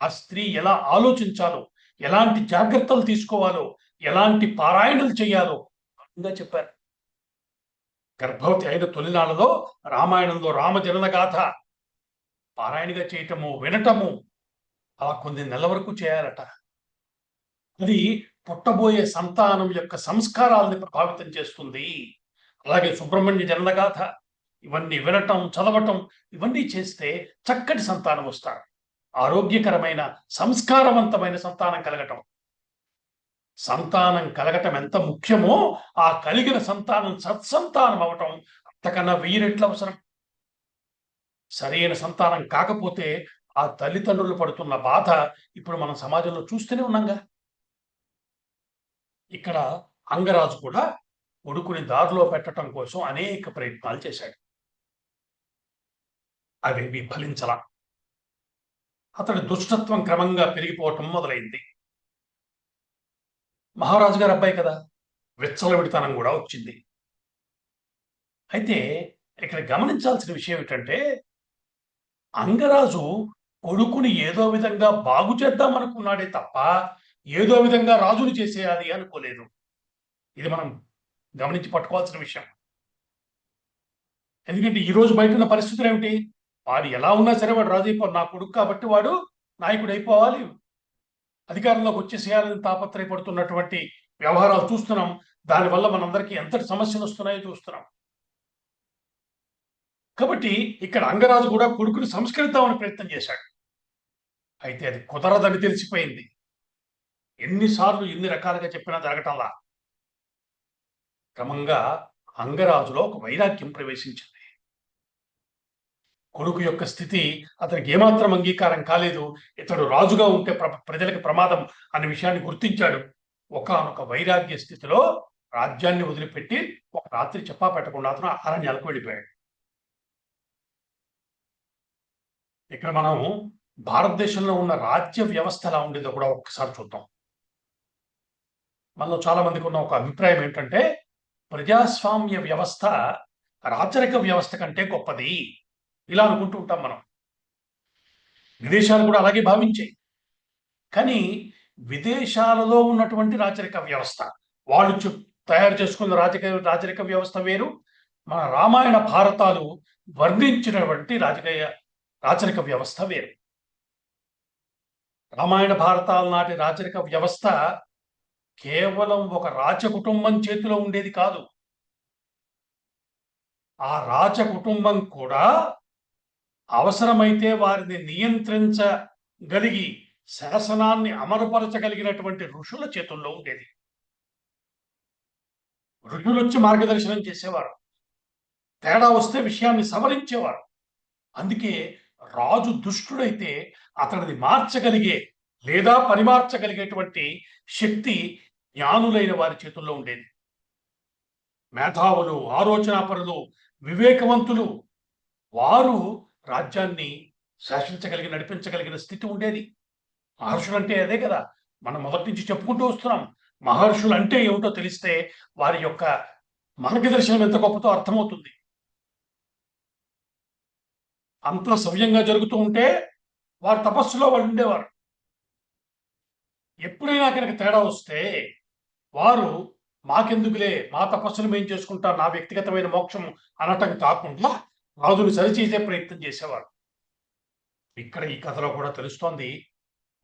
ఆ స్త్రీ ఎలా ఆలోచించాలో, ఎలాంటి జాగ్రత్తలు తీసుకోవాలో, ఎలాంటి పారాయణలు చేయాలో బాగా చెప్పారు. గర్భవతి అయిన తొలినాళ్లలో రామాయణంలో రామజనన గాథ పారాయణగా చేయటము, వినటము అలా కొన్ని నెలల వరకు చేయాలట. అది పుట్టబోయే సంతానం యొక్క సంస్కారాలని ప్రభావితం చేస్తుంది. అలాగే సుబ్రహ్మణ్య జననగాథ ఇవన్నీ వినటం, చదవటం ఇవన్నీ చేస్తే చక్కటి సంతానం వస్తారు. ఆరోగ్యకరమైన సంస్కారవంతమైన సంతానం కలగటం. సంతానం కలగటం ఎంత ముఖ్యమో ఆ కలిగిన సంతానం సత్సంతానం అవటం అంతకన్నా 1000 రెట్లు అవసరం. సరైన సంతానం కాకపోతే ఆ తల్లిదండ్రులు పడుతున్న బాధ ఇప్పుడు మనం సమాజంలో చూస్తూనే ఉన్నాంగా. ఇక్కడ అంగరాజు కూడా కొడుకుని దారిలో పెట్టడం కోసం అనేక ప్రయత్నాలు చేశాడు. అవేవి ఫలించలా. అతడి దుష్టత్వం క్రమంగా పెరిగిపోవటం మొదలైంది. మహారాజు గారి అబ్బాయి కదా, విచ్చలవిడితనం కూడా వచ్చింది. అయితే ఇక్కడ గమనించాల్సిన విషయం ఏమిటంటే, అంగరాజు కొడుకుని ఏదో విధంగా బాగు చేద్దాం అనుకున్నాడే తప్ప ఏదో విధంగా రాజుని చేసేయాలి అనుకోలేదు. ఇది మనం గమనించి పట్టుకోవాల్సిన విషయం. ఎందుకంటే ఈ రోజు బయట ఉన్న పరిస్థితులు ఏమిటి? వాడు ఎలా ఉన్నా సరే వాడు రాజు అయిపోవాలి, నా కొడుకు కాబట్టి వాడు నాయకుడు అయిపోవాలి, అధికారంలోకి వచ్చేసేయాలని తాపత్రయపడుతున్నటువంటి వ్యవహారాలు చూస్తున్నాం. దానివల్ల మనందరికీ ఎంతటి సమస్యలు వస్తున్నాయో చూస్తున్నాం. కాబట్టి ఇక్కడ అంగరాజు కూడా కొడుకుని సంస్కరిద్దామని ప్రయత్నం చేశాడు. అయితే అది కుదరదని తెలిసిపోయింది. ఎన్నిసార్లు ఎన్ని రకాలుగా చెప్పినా జరగటంలా. క్రమంగా అంగరాజులో ఒక వైరాగ్యం ప్రవేశించింది. కొడుకు యొక్క స్థితి అతనికి ఏమాత్రం అంగీకారం కాలేదు. ఇతడు రాజుగా ఉంటే ప్రజలకు ప్రమాదం అనే విషయాన్ని గుర్తించాడు. ఒకానొక వైరాగ్య స్థితిలో రాజ్యాన్ని వదిలిపెట్టి ఒక రాత్రి చెప్పా పెట్టకుండా అతను అరణ్యాలకు వెళ్ళిపోయాడు. ఇక్కడ మనం భారతదేశంలో ఉన్న రాజ్య వ్యవస్థ ఎలా ఉండేదో కూడా ఒక్కసారి చూద్దాం. మనలో చాలా మందికి ఉన్న ఒక అభిప్రాయం ఏంటంటే, ప్రజాస్వామ్య వ్యవస్థ రాచరిక వ్యవస్థ కంటే గొప్పది, ఇలా అనుకుంటూ ఉంటాం మనం. విదేశాలు కూడా అలాగే భావించాయి. కానీ విదేశాలలో ఉన్నటువంటి రాచరిక వ్యవస్థ, వాళ్ళు తయారు చేసుకున్న రాచరిక వ్యవస్థ వేరు, మన రామాయణ భారతాలు వర్ణించినటువంటి రాచరిక వ్యవస్థ వేరు. రామాయణ భారతాల నాటి రాచరిక వ్యవస్థ కేవలం ఒక రాచ కుటుంబం చేతిలో ఉండేది కాదు. ఆ రాచ కుటుంబం కూడా అవసరమైతే వారిని నియంత్రించగలిగి శాసనాన్ని అమలుపరచగలిగినటువంటి ఋషుల చేతుల్లో ఉండేది. ఋషులు వచ్చి మార్గదర్శనం చేసేవారు. తేడా వస్తే విషయాన్ని సవరించేవారు. అందుకే రాజు దుష్టుడైతే అతడిని మార్చగలిగే లేదా పరిమార్చగలిగేటువంటి శక్తి జ్ఞానులైన వారి చేతుల్లో ఉండేది. మేధావులు, ఆలోచనాపరులు, వివేకవంతులు వారు రాజ్యాన్ని శాసించగలిగి నడిపించగలిగిన స్థితి ఉండేది. మహర్షులు అంటే అదే కదా, మనం మొదటి నుంచి చెప్పుకుంటూ వస్తున్నాం. మహర్షులు అంటే ఏమిటో తెలిస్తే వారి యొక్క మార్గదర్శనం ఎంత గొప్పతో అర్థమవుతుంది. అంత సవ్యంగా జరుగుతూ ఉంటే వారు తపస్సులో వాళ్ళు ఉండేవారు. ఎప్పుడైనా కనుక తేడా వస్తే వారు మాకెందుకులే, మా తపస్సును మేము చేసుకుంటాం, నా వ్యక్తిగతమైన మోక్షం అనటం కాకుండా రాజును సరిచేసే ప్రయత్నం చేసేవారు. ఇక్కడ ఈ కథలో కూడా తెలుస్తోంది,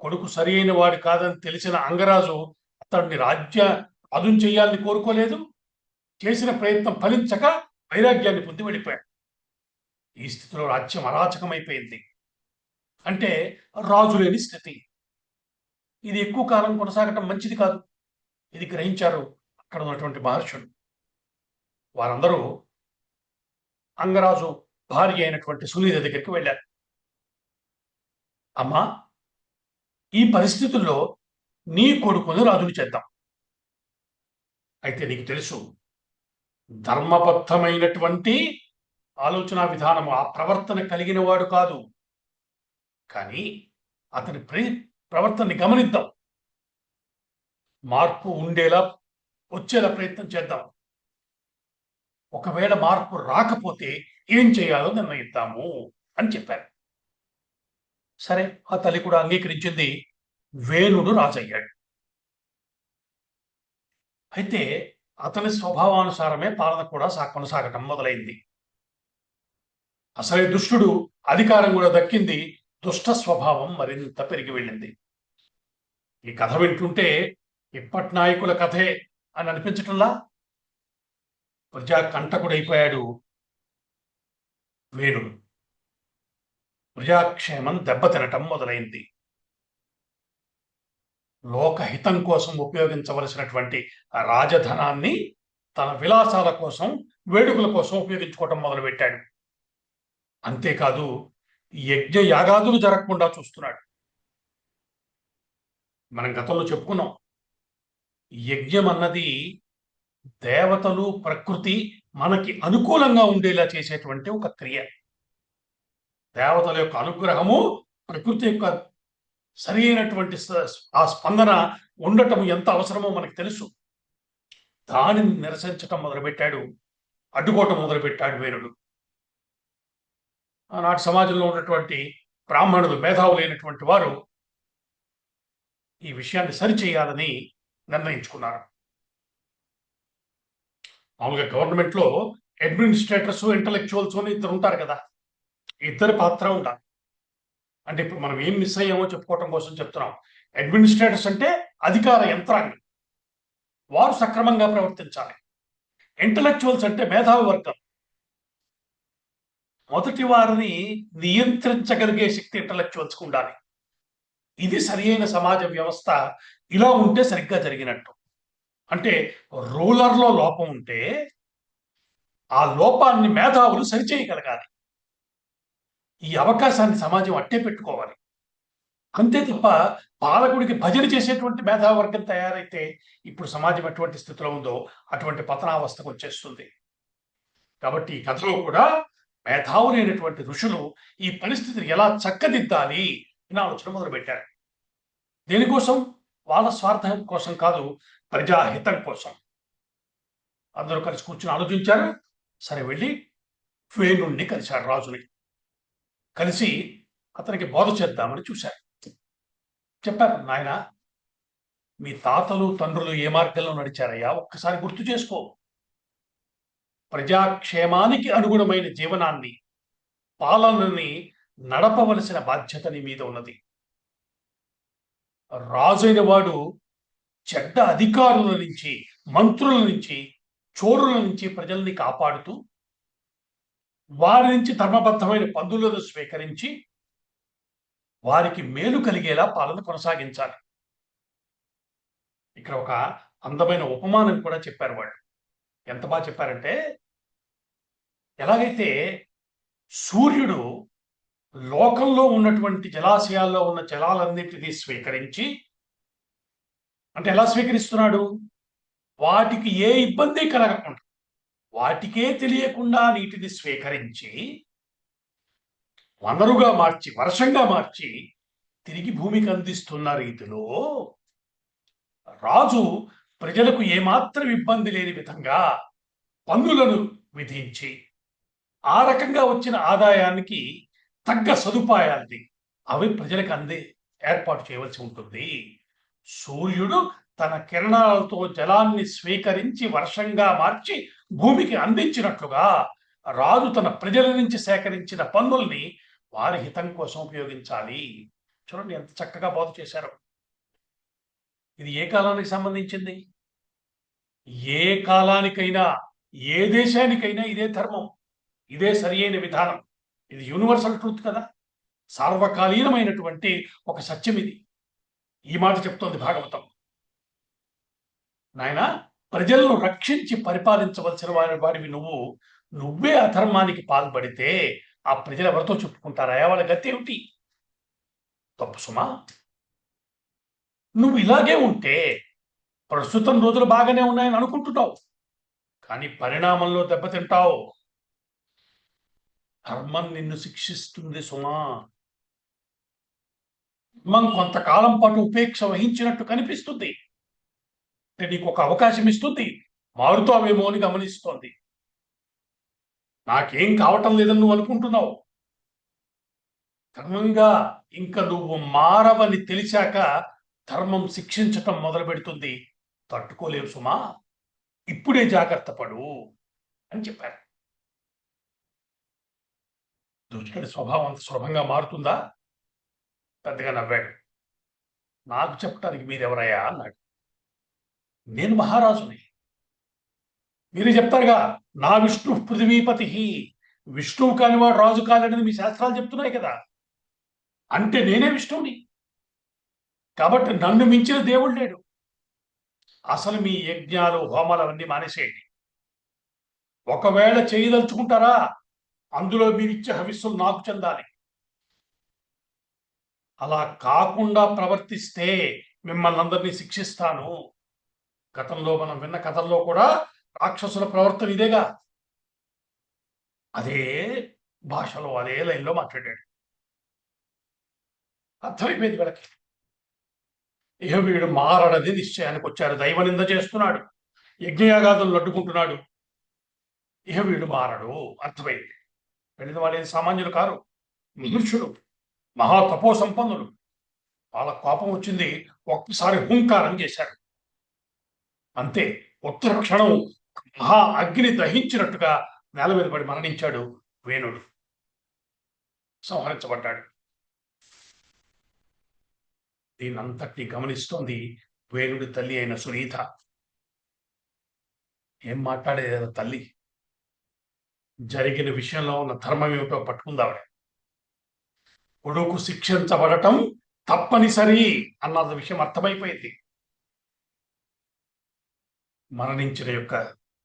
కొడుకు సరి అయిన వాడు కాదని తెలిసిన అంగరాజు అతడిని రాజును చేయాలని కోరుకోలేదు. చేసిన ప్రయత్నం ఫలించక వైరాగ్యాన్ని పొంది వెళ్ళిపోయాడు. ఈ స్థితిలో రాజ్యం అరాచకమైపోయింది. అంటే రాజు లేని స్థితి. ఇది ఎక్కువ కాలం కొనసాగటం మంచిది కాదు. ఇది గ్రహించారు అక్కడ ఉన్నటువంటి మహర్షులు. వారందరూ అంగరాజు భార్య అయినటువంటి సునీత దగ్గరికి వెళ్ళారు. అమ్మా, ఈ పరిస్థితుల్లో నీ కొడుకుని రాజుని చేద్దాం. అయితే నీకు తెలుసు, ధర్మబద్ధమైనటువంటి ఆలోచన విధానము, ఆ ప్రవర్తన కలిగిన వాడు కాదు. కానీ అతని ప్రవర్తనని గమనిద్దాం, మార్పు ఉండేలా వచ్చేలా ప్రయత్నం చేద్దాం. ఒకవేళ మార్పు రాకపోతే ఏం చేయాలో నిర్ణయిద్దాము అని చెప్పారు. సరే, ఆ తల్లి కూడా అంగీకరించింది. వేణుడు రాజయ్యాడు. అయితే అతని స్వభావానుసారమే పాలన కూడా కొనసాగటం మొదలైంది. అసలే దుష్టుడు, అధికారం కూడా దక్కింది. దుష్ట స్వభావం మరింత పెరిగి వెళ్ళింది. ఈ కథ వింటుంటే ఇప్పటి నాయకుల కథే అని అనిపించటంలా. ప్రజా కంటకుడైపోయాడు వేణుడు. ప్రజాక్షేమం దెబ్బతినటం మొదలైంది. లోకహితం కోసం ఉపయోగించవలసినటువంటి రాజధనాన్ని తన విలాసాల కోసం, వేడుకల కోసం ఉపయోగించుకోవటం మొదలుపెట్టాడు. అంతేకాదు, యజ్ఞ యాగాదులు జరగకుండా చూస్తున్నాడు. మనం గతంలో చెప్పుకున్నాం, యజ్ఞం అన్నది దేవతలు, ప్రకృతి మనకి అనుకూలంగా ఉండేలా చేసేటువంటి ఒక క్రియ. దేవతల యొక్క అనుగ్రహము, ప్రకృతి యొక్క సరి అయినటువంటి ఆ స్పందన ఉండటం ఎంత అవసరమో మనకు తెలుసు. దానిని నిరసించటం మొదలుపెట్టాడు, అడ్డుకోవటం మొదలుపెట్టాడు వేణుడు. ఆనాటి సమాజంలో ఉన్నటువంటి బ్రాహ్మణులు, మేధావులైనటువంటి వారు ఈ విషయాన్ని సరిచేయాలని నిర్ణయించుకున్నారు. మామూలుగా గవర్నమెంట్లో అడ్మినిస్ట్రేటర్స్, ఇంటలెక్చువల్స్ అని ఇద్దరు ఉంటారు కదా. ఇద్దరి పాత్ర ఉండాలి. అంటే ఇప్పుడు మనం ఏం మిస్ అయ్యామో చెప్పుకోవటం కోసం చెప్తున్నాం. అడ్మినిస్ట్రేటర్స్ అంటే అధికార యంత్రాంగం, వారు సక్రమంగా ప్రవర్తించాలి. ఇంటలెక్చువల్స్ అంటే మేధావి వర్గం, మొదటి వారిని నియంత్రించగలిగే శక్తి ఇంటలెక్చువల్స్కి ఉండాలి. ఇది సరి అయిన సమాజ వ్యవస్థ. ఇలా ఉంటే సరిగ్గా జరిగినట్టు. అంటే రూలర్లో లోపం ఉంటే ఆ లోపాన్ని మేధావులు సరిచేయగలగాలి. ఈ అవకాశాన్ని సమాజం అట్టే పెట్టుకోవాలి. అంతే తప్ప పాలకుడికి భజన చేసేటువంటి మేధావర్గం తయారైతే ఇప్పుడు సమాజం ఎటువంటి స్థితిలో ఉందో అటువంటి పతనావస్థకు వచ్చేస్తుంది. కాబట్టి ఈ కథలో కూడా మేధావులైనటువంటి ఋషులు ఈ పరిస్థితిని ఎలా చక్కదిద్దాలి అని ఆలోచన మొదలుపెట్టారు. దేనికోసం? వాళ్ళ స్వార్థం కోసం కాదు, ప్రజాహితం కోసం. అందరూ కలిసి కూర్చుని ఆలోచించారు. సరే, వెళ్ళి వేణుణ్ణి కలిశారు, రాజుని కలిసి అతనికి బోధ చేద్దామని చూశారు. చెప్పారు, నాయన, మీ తాతలు తండ్రులు ఏ మార్గంలో నడిచారయ్యా, ఒక్కసారి గుర్తు చేసుకో. ప్రజాక్షేమానికి అనుగుణమైన జీవనాన్ని, పాలనని నడపవలసిన బాధ్యత నీ మీద ఉన్నది. రాజైన వాడు చెడ్డ అధికారుల నుంచి, మంత్రుల నుంచి, చోరుల నుంచి ప్రజల్ని కాపాడుతూ వారి నుంచి ధర్మబద్ధమైన పన్నులను స్వీకరించి వారికి మేలు కలిగేలా పాలన కొనసాగించాలి. ఇక్కడ ఒక అందమైన ఉపమానం కూడా చెప్పారు వాళ్ళు. ఎంత బాగా చెప్పారంటే, ఎలాగైతే సూర్యుడు లోకంలో ఉన్నటువంటి జలాశయాల్లో ఉన్న జలాలన్నిటినీ స్వీకరించి, అంటే ఎలా స్వీకరిస్తున్నాడు? వాటికి ఏ ఇబ్బంది కలగకుండా, వాటికే తెలియకుండా నీటిని స్వీకరించి వనరుగా మార్చి, వర్షంగా మార్చి తిరిగి భూమికి అందిస్తున్న రీతిలో రాజు ప్రజలకు ఏమాత్రం ఇబ్బంది లేని విధంగా పన్నులను విధించి ఆ రకంగా వచ్చిన ఆదాయానికి తగ్గ సదుపాయాల్ని అవి ప్రజలకు అందే ఏర్పాటు చేయవలసి ఉంటుంది. సూర్యుడు తన కిరణాలతో జలాన్ని స్వీకరించి వర్షంగా మార్చి భూమికి అందించినట్లుగా రాజు తన ప్రజల నుంచి సేకరించిన పన్నుల్ని వారి హితం కోసం ఉపయోగించాలి. చూడండి ఎంత చక్కగా బోధ చేశారో. ఇది ఏ కాలానికి సంబంధించింది? ఏ కాలానికైనా, ఏ దేశానికైనా ఇదే ధర్మం, ఇదే సరి అయిన విధానం. ఇది యూనివర్సల్ ట్రూత్ కదా, సార్వకాలీనమైనటువంటి ఒక సత్యం ఇది. ఈ మాట చెప్తోంది భాగవతం. నాయన, ప్రజలను రక్షించి పరిపాలించవలసిన వాడివి నువ్వే అధర్మానికి పాల్పడితే ఆ ప్రజలు ఎవరితో చెప్పుకుంటారా? వాళ్ళ గతి ఏమిటి? తప్పు సుమా. నువ్వు ఇలాగే ఉంటే ప్రస్తుతం రోజులు బాగానే ఉన్నాయని అనుకుంటున్నావు, కానీ పరిణామంలో దెబ్బతింటావు. ధర్మం నిన్ను శిక్షిస్తుంది సుమా. ధర్మం కొంతకాలం పాటు ఉపేక్ష వహించినట్టు కనిపిస్తుంది, అంటే నీకు ఒక అవకాశం ఇస్తుంది, మారుతావేమో అని గమనిస్తోంది. నాకేం కావటం లేదని నువ్వు అనుకుంటున్నావు. క్రమంగా ఇంకా నువ్వు మారవని తెలిసాక ధర్మం శిక్షించటం మొదలు పెడుతుంది. తట్టుకోలేవు సుమా, ఇప్పుడే జాగ్రత్త పడు అని చెప్పారు. దుష్టుడి స్వభావం అంత సులభంగా మారుతుందా? పెద్దగా నవ్వాడు. నాకు చెప్పడానికి మీరెవరయ్యా అన్నాడు. నేను మహారాజుని. మీరు చెప్తారుగా, నా విష్ణు పృథివీపతి, విష్ణువు కానివాడు రాజు కాలేడని మీ శాస్త్రాలు చెప్తున్నాయి కదా. అంటే నేనే విష్ణువుని, కాబట్టి నన్ను మించిన దేవుడు లేడు. అసలు మీ యజ్ఞాలు హోమాలు అవన్నీ మానేసేయండి. ఒకవేళ చేయదలుచుకుంటారా, అందులో మీరిచ్చే హవిస్సులు నాకు చెందాలి. అలా కాకుండా ప్రవర్తిస్తే మిమ్మల్ని అందరినీ శిక్షిస్తాను. గతంలో మనం విన్న కథల్లో కూడా రాక్షసుల ప్రవర్తన ఇదేగా. అదే భాషలో అదే లైన్లో మాట్లాడాడు. అర్థమైపోయింది వీళ్ళకి. ఇహ వీడు మారడది నిశ్చయానికి వచ్చారు. దైవ నింద చేస్తున్నాడు, యజ్ఞయాగాదులు అడ్డుకుంటున్నాడు. ఇహ వీడు మారడు అర్థమైంది. వెళ్ళిన వాళ్ళు ఏది సామాన్యులు కారు, మహర్షులు, మహా తపో సంపన్నులు. వాళ్ళ కోపం వచ్చింది, ఒక్కసారి హుంకారం చేశారు. అంతే, ఉత్తర క్షణం మహా అగ్ని దహించినట్టుగా నేల మీద పడి మరణించాడు వేణుడు. సంహరించబడ్డాడు. దీనంతటినీ గమనిస్తోంది వేణుడి తల్లి అయిన సునీత. ఏం మాట్లాడేది తల్లి? జరిగిన విషయంలో ఉన్న ధర్మం ఏమిటో పట్టుకుందావిడ. కొడుకు శిక్షించబడటం తప్పనిసరి అన్నది విషయం అర్థమైపోయింది. మరణించిన యొక్క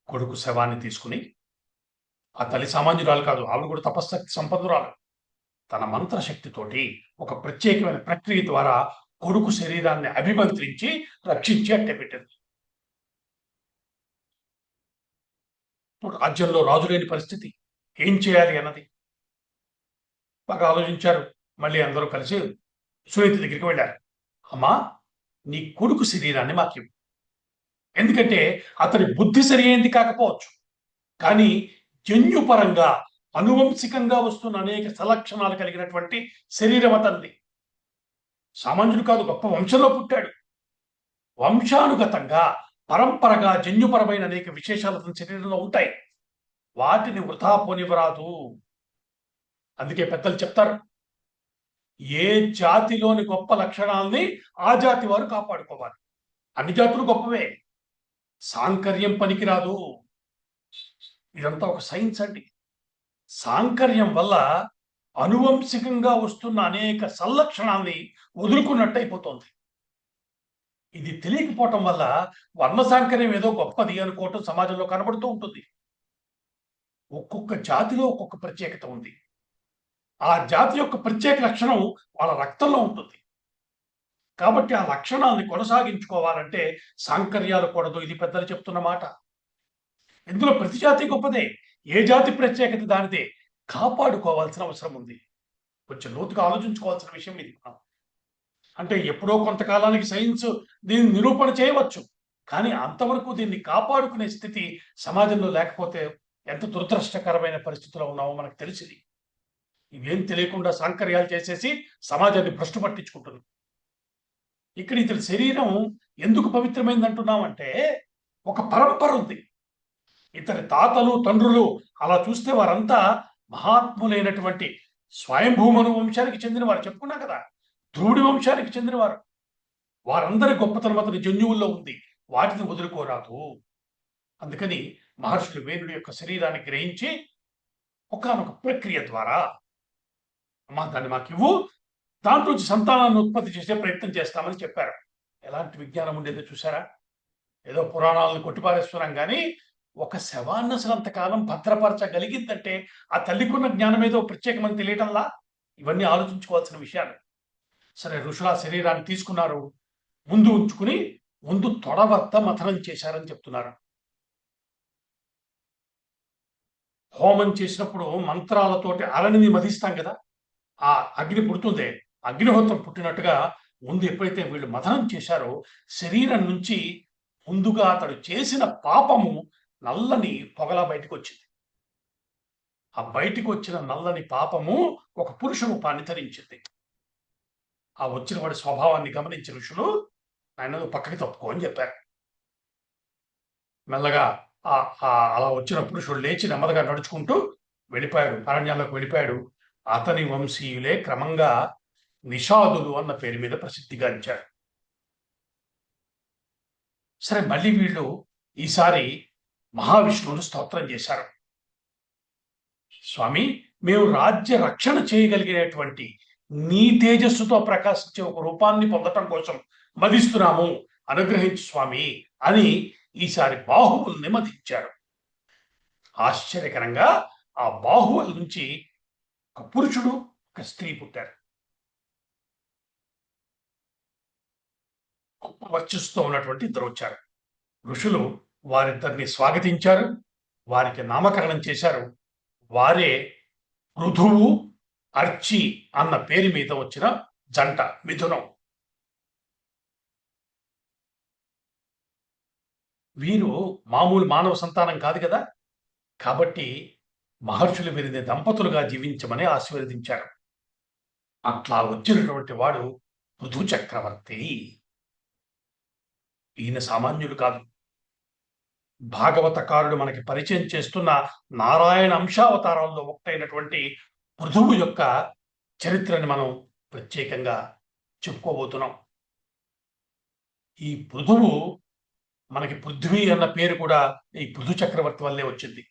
కొడుకు శవాన్ని తీసుకుని, ఆ తల్లి సామాన్యురాలు కాదు, ఆవిడ కూడా తపశక్తి సంపన్నురాలు. తన మంత్రశక్తితోటి ఒక ప్రత్యేకమైన ప్రక్రియ ద్వారా కొడుకు శరీరాన్ని అభిమంత్రించి రక్షించి అట్టే పెట్టింది. రాజ్యంలో రాజు లేని పరిస్థితి, ఏం చేయాలి అన్నది బాగా ఆలోచించారు. మళ్ళీ అందరూ కలిసి సునీత దగ్గరికి వెళ్ళారు. అమ్మా, నీ కొడుకు శరీరాన్ని మాకు, ఎందుకంటే అతని బుద్ధి సరి అయింది కాకపోవచ్చు, కానీ జన్యుపరంగా అనువంశికంగా వస్తున్న అనేక సలక్షణాలు కలిగినటువంటి శరీరం అతనిది. సామాన్యుడు కాదు, గొప్ప వంశంలో పుట్టాడు. వంశానుగతంగా పరంపరగా జన్యుపరమైన అనేక విశేషాలు అతని శరీరంలో ఉంటాయి. వాటిని వృథా పోనివ్వరాదు. అందుకే పెద్దలు చెప్తారు, ఏ జాతిలోని గొప్ప లక్షణాలని ఆ జాతి వారు కాపాడుకోవాలి. అన్ని జాతులు గొప్పవే, సాంకర్యం పనికిరాదు. ఇదంతా ఒక సైన్స్ అండి. సాంకర్యం వల్ల అనువంశికంగా వస్తున్న అనేక సల్లక్షణాల్ని వదులుకున్నట్టయిపోతుంది. ఇది తెలియకపోవటం వల్ల వర్ణ సాంకర్యం ఏదో గొప్పది అనుకోవటం సమాజంలో కనబడుతూ ఉంటుంది. ఒక్కొక్క జాతిలో ఒక్కొక్క ప్రత్యేకత ఉంది. ఆ జాతి యొక్క ప్రత్యేక లక్షణం వాళ్ళ రక్తంలో ఉంటుంది. కాబట్టి ఆ లక్షణాన్ని కొనసాగించుకోవాలంటే సాంకర్యాలు కూడదు. ఇది పెద్దలు చెప్తున్న మాట. ఇందులో ప్రతి జాతి గొప్పదే, ఏ జాతి ప్రత్యేకత దానిదే. కాపాడుకోవాల్సిన అవసరం ఉంది. కొంచెం లోతుగా ఆలోచించుకోవాల్సిన విషయం ఇది. అంటే ఎప్పుడో కొంతకాలానికి సైన్స్ దీన్ని నిరూపణ చేయవచ్చు, కానీ అంతవరకు దీన్ని కాపాడుకునే స్థితి సమాజంలో లేకపోతే ఎంత దురదృష్టకరమైన పరిస్థితిలో ఉన్నామో మనకు తెలిసింది. ఇవేం తెలియకుండా సాంకర్యాలు చేసేసి సమాజాన్ని భ్రష్టు పట్టించుకుంటుంది. ఇక్కడ ఇతని శరీరం ఎందుకు పవిత్రమైంది అంటున్నామంటే ఒక పరంపర ఉంది. ఇతని తాతలు తండ్రులు అలా చూస్తే వారంతా మహాత్ములైనటువంటి స్వయంభూమను వంశానికి చెందిన వారు. చెప్పుకున్నా కదా, ధ్రువుడి వంశానికి చెందినవారు. వారందరి గొప్పతనం అతని జన్యువుల్లో ఉంది, వాటిని వదులుకోరాదు. అందుకని మహర్షులు వేణుడి యొక్క శరీరాన్ని గ్రహించి ఒకానొక ప్రక్రియ ద్వారా అమ్మా దాన్ని మాకివ్వు, దాంట్లోంచి సంతానాన్ని ఉత్పత్తి చేసే ప్రయత్నం చేస్తామని చెప్పారు. ఎలాంటి విజ్ఞానం ఉండేదో చూసారా? ఏదో పురాణాలను కొట్టిపారేస్తున్నాం కానీ ఒక శవాన్ని అసలు అంతకాలం భద్రపరచగలిగిందంటే ఆ తల్లికున్న జ్ఞానం ఏదో ప్రత్యేకమని తెలియటంలా. ఇవన్నీ ఆలోచించుకోవాల్సిన విషయాలు. సరే, ఋషుల శరీరాన్ని తీసుకున్నారు, ముందు ఉంచుకుని ముందు తొడవత్త మథనం చేశారని చెప్తున్నారు. హోమం చేసినప్పుడు మంత్రాలతోటి అరణిని మధిస్తాం కదా, ఆ అగ్ని పుడుతుంది. అగ్నిహోత్రం పుట్టినట్టుగా ముందు ఎప్పుడైతే వీళ్ళు మథనం చేశారో శరీరం నుంచి ముందుగా అతడు చేసిన పాపము నల్లని పొగలా బయటకు వచ్చింది. ఆ బయటికి వచ్చిన నల్లని పాపము ఒక పురుష రూపాన్ని ధరించింది. ఆ వచ్చిన వాడి స్వభావాన్ని గమనించిన ఋషులు ఆయన పక్కకి తప్పుకో అని చెప్పారు. మెల్లగా అలా వచ్చిన పురుషుడు లేచి నెమ్మదిగా నడుచుకుంటూ వెళ్ళిపోయాడు, అరణ్యాల్లోకి వెళ్ళిపోయాడు. అతని వంశీయులే క్రమంగా నిషాదులు అన్న పేరు మీద ప్రసిద్ధిగాంచారు. సరే, మళ్ళీ వీళ్ళు ఈసారి మహావిష్ణువును స్తోత్రం చేశారు. స్వామి, మేము రాజ్య రక్షణ చేయగలిగినటువంటి నీ తేజస్సుతో ప్రకాశించే ఒక రూపాన్ని పొందటం కోసం మదిస్తున్నాము, అనుగ్రహించు స్వామి అని ఈసారి బాహువుల్ని మదించారు. ఆశ్చర్యకరంగా ఆ బాహువుల నుంచి ఒక పురుషుడు ఒక స్త్రీ పుట్టారు. గొప్ప వర్చస్సుతో ఉన్నటువంటి ఇద్దరు వచ్చారు. ఋషులు వారిద్దరిని స్వాగతించారు, వారికి నామకరణం చేశారు. వారే పృథువు అర్చి అన్న పేరు మీద వచ్చిన జంట, మిథునం. వీరు మామూలు మానవ సంతానం కాదు కదా, కాబట్టి మహర్షులు వీరిని దంపతులుగా జీవించమని ఆశీర్వదించారు. అట్లా వచ్చినటువంటి వాడు పృథు చక్రవర్తి. ఈయన సామాన్యుడు కాదు. భాగవతకారుడు మనకి పరిచయం చేస్తున్న నారాయణ అంశావతారాల్లో ఒకటైనటువంటి పృథువు యొక్క చరిత్రని మనం ప్రత్యేకంగా చెప్పుకోబోతున్నాం. ఈ పృథువు మనకి పృథ్వీ అన్న పేరు కూడా ఈ పృథు చక్రవర్తి వల్లే వచ్చింది.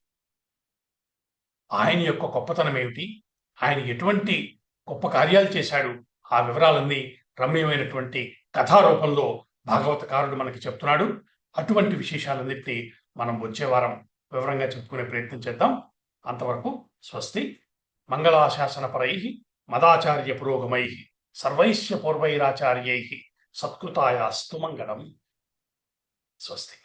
ఆయన యొక్క గొప్పతనం ఏమిటి, ఆయన ఎటువంటి గొప్ప కార్యాలు చేశాడు, ఆ వివరాలన్నీ రమ్యమైనటువంటి కథారూపంలో భాగవతకారుడు మనకి చెప్తున్నాడు. అటువంటి విశేషాలన్నింటినీ మనం వచ్చే వారం వివరంగా చెప్పుకునే ప్రయత్నం చేద్దాం. అంతవరకు స్వస్తి. మంగళాశాసనపరై మదాచార్య పురోగమై సర్వైశ్య పూర్వైరాచార్యై సత్కృతాయాస్తు మంగళం. స్వస్తి.